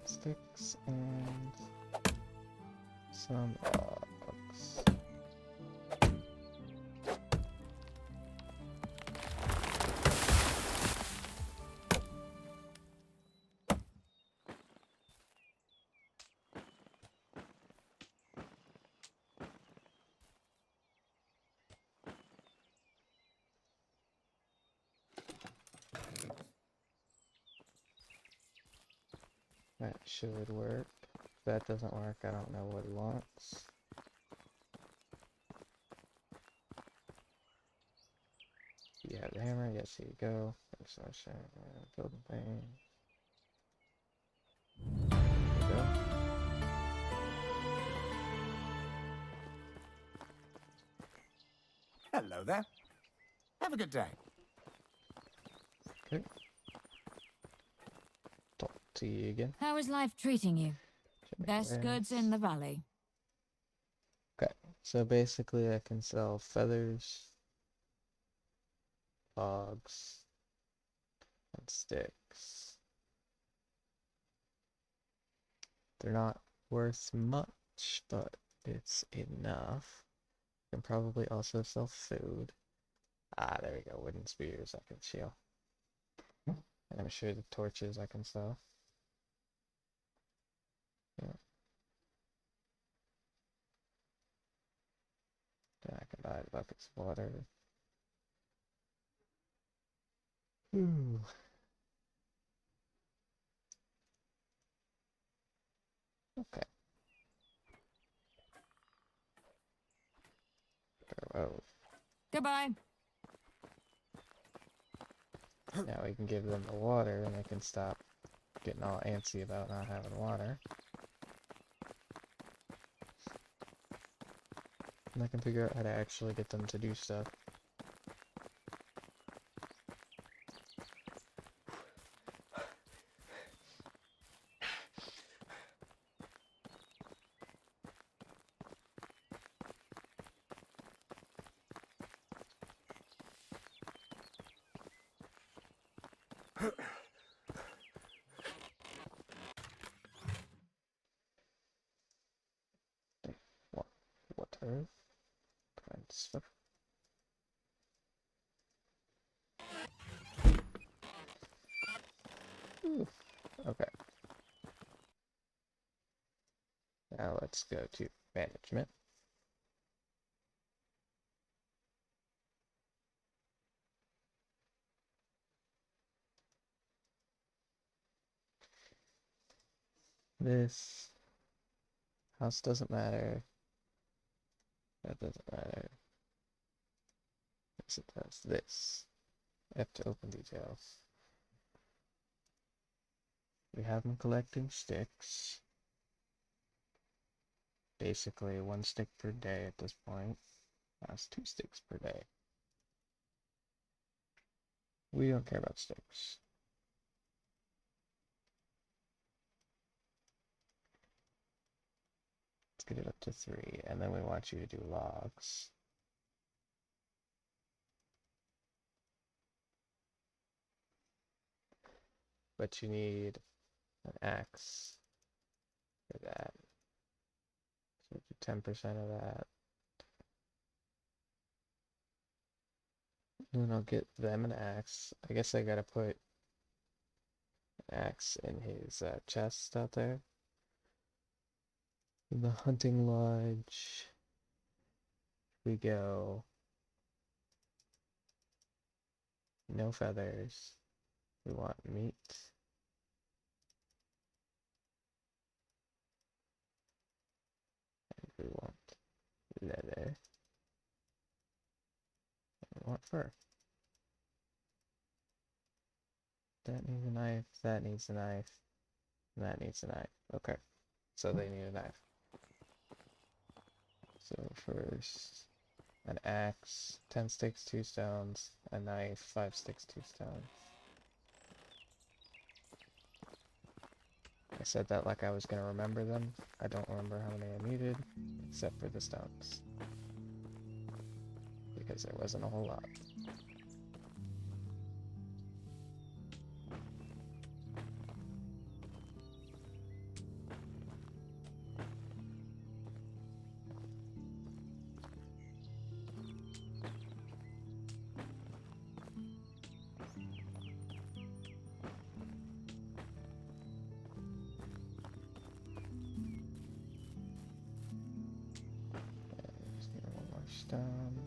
Sticks and some logs. That should work. If that doesn't work, I don't know what he wants. You have the hammer? Yes, here you go. Building thing. There you go. Hello there. Have a good day. Okay. Talk to you again. How is life treating you? Check Best this. goods in the valley. Okay, so basically I can sell feathers, logs, and sticks. They're not worth much, but it's enough. I can probably also sell food. Ah, there we go, wooden spears I can sell. And I'm sure the torches I can sell. Yeah. Then I can buy buckets of water. Ooh. Okay. Farewell. Goodbye. Now we can give them the water and they can stop getting all antsy about not having water. And I can figure out how to actually get them to do stuff. Water. Kind of stuff. Ooh. Okay. Now let's go to management. This house doesn't matter. That doesn't matter. Yes, it does. This. I have to open details. We have them collecting sticks. Basically, 1 stick per day at this point. That's 2 sticks per day. We don't care about sticks. Let's get it up to 3, and then we want you to do logs. But you need an axe for that. So do 10% of that. Then I'll get them an axe. I guess I gotta put an axe in his chest out there. In the hunting lodge, we go. No feathers. We want meat. And we want leather. And we want fur. That needs a knife, that needs a knife, and that needs a knife. Okay, so they need a knife. So first, an axe, 10 sticks, 2 stones, a knife, 5 sticks, 2 stones. I said that like I was gonna remember them. I don't remember how many I needed, except for the stones. Because there wasn't a whole lot. Just need one more stone.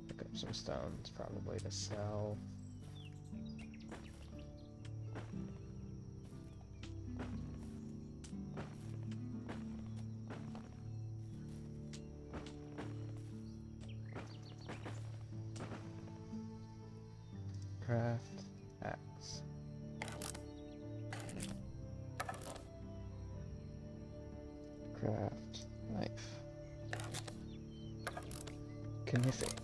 Pick up some stones, probably to sell. Craft axe. Craft knife. Knife.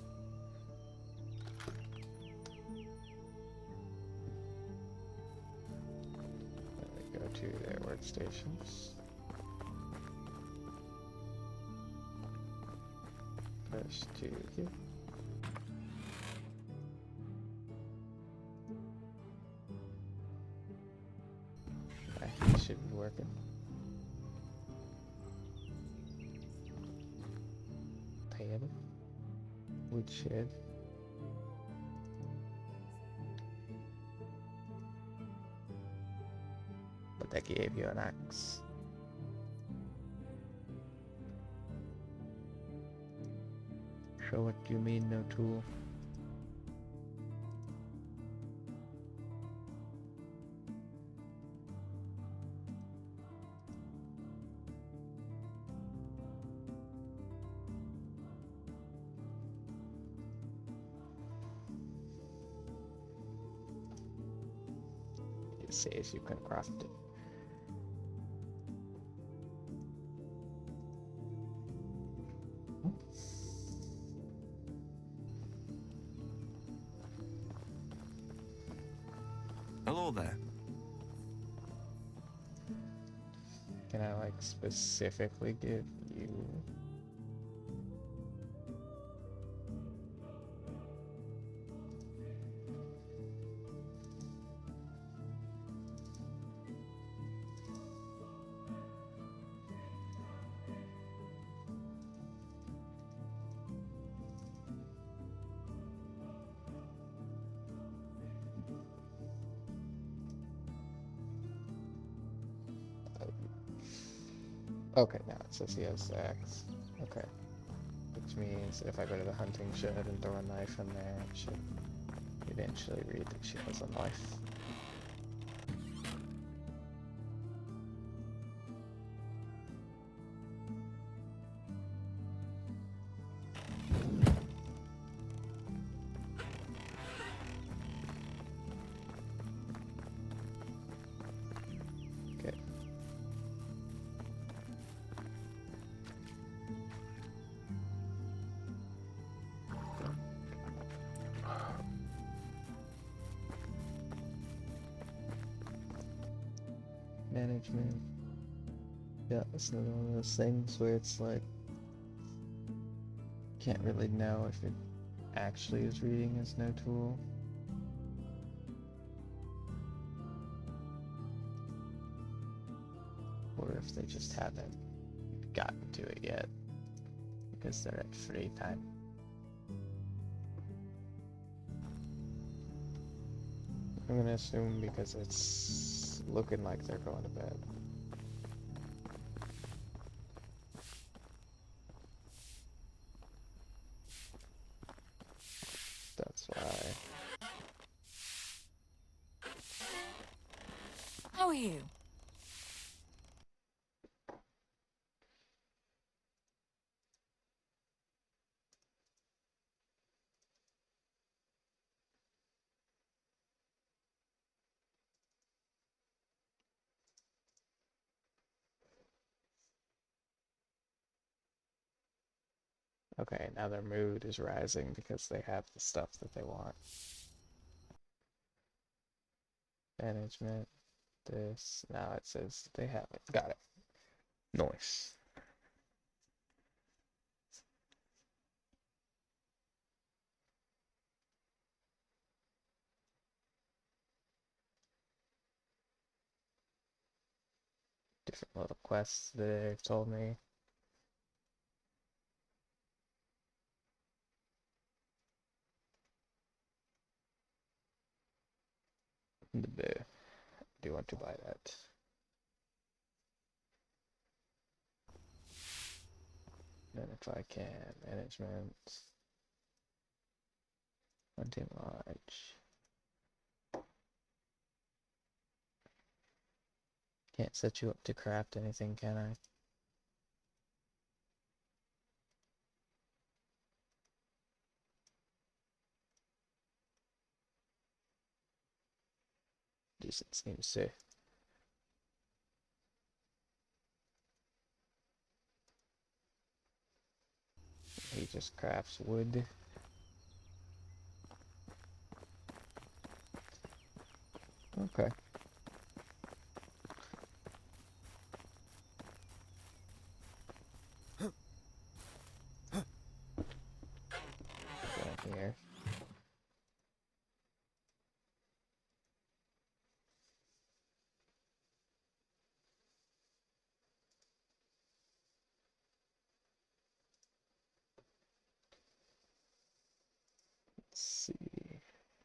Then we go to their workstations. First to here. This should be working. Pan. Woodshed. But that gave you an axe. So what do you mean, no tool? It says you can craft it. Hello there. Can I like specifically give you? Okay, now it says he has the axe. Okay. Which means if I go to the hunting shed and throw a knife in there, it should eventually read that she has a knife. Okay. Management. Yeah, it's another one of those things where it's like can't really know if it actually is reading as no tool. Or if they just haven't gotten to it yet because they're at free time. I'm gonna assume because it's looking like they're going to bed. That's why. How are you? Okay, now their mood is rising because they have the stuff that they want. Management, this. Now it says they have it. Got it. Nice. Different little quests that they've told me. The bear. Do you want to buy that? Then if I can, management. Hunting lodge. Can't set you up to craft anything, can I? Just it seems to. He just crafts wood. Okay. Down here. Let's see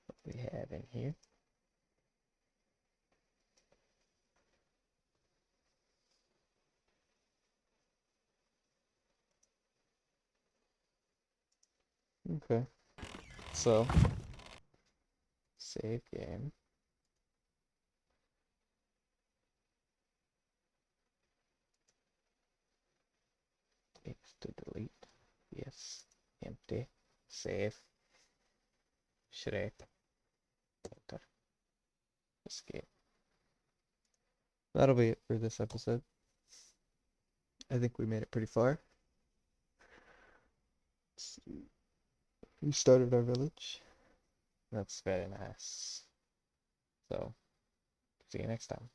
what we have in here. Okay. So, save game. X to delete. Yes. Empty. Save. Shrek. Enter. Escape. That'll be it for this episode. I think we made it pretty far. Let's see. We started our village. That's very nice. So, see you next time.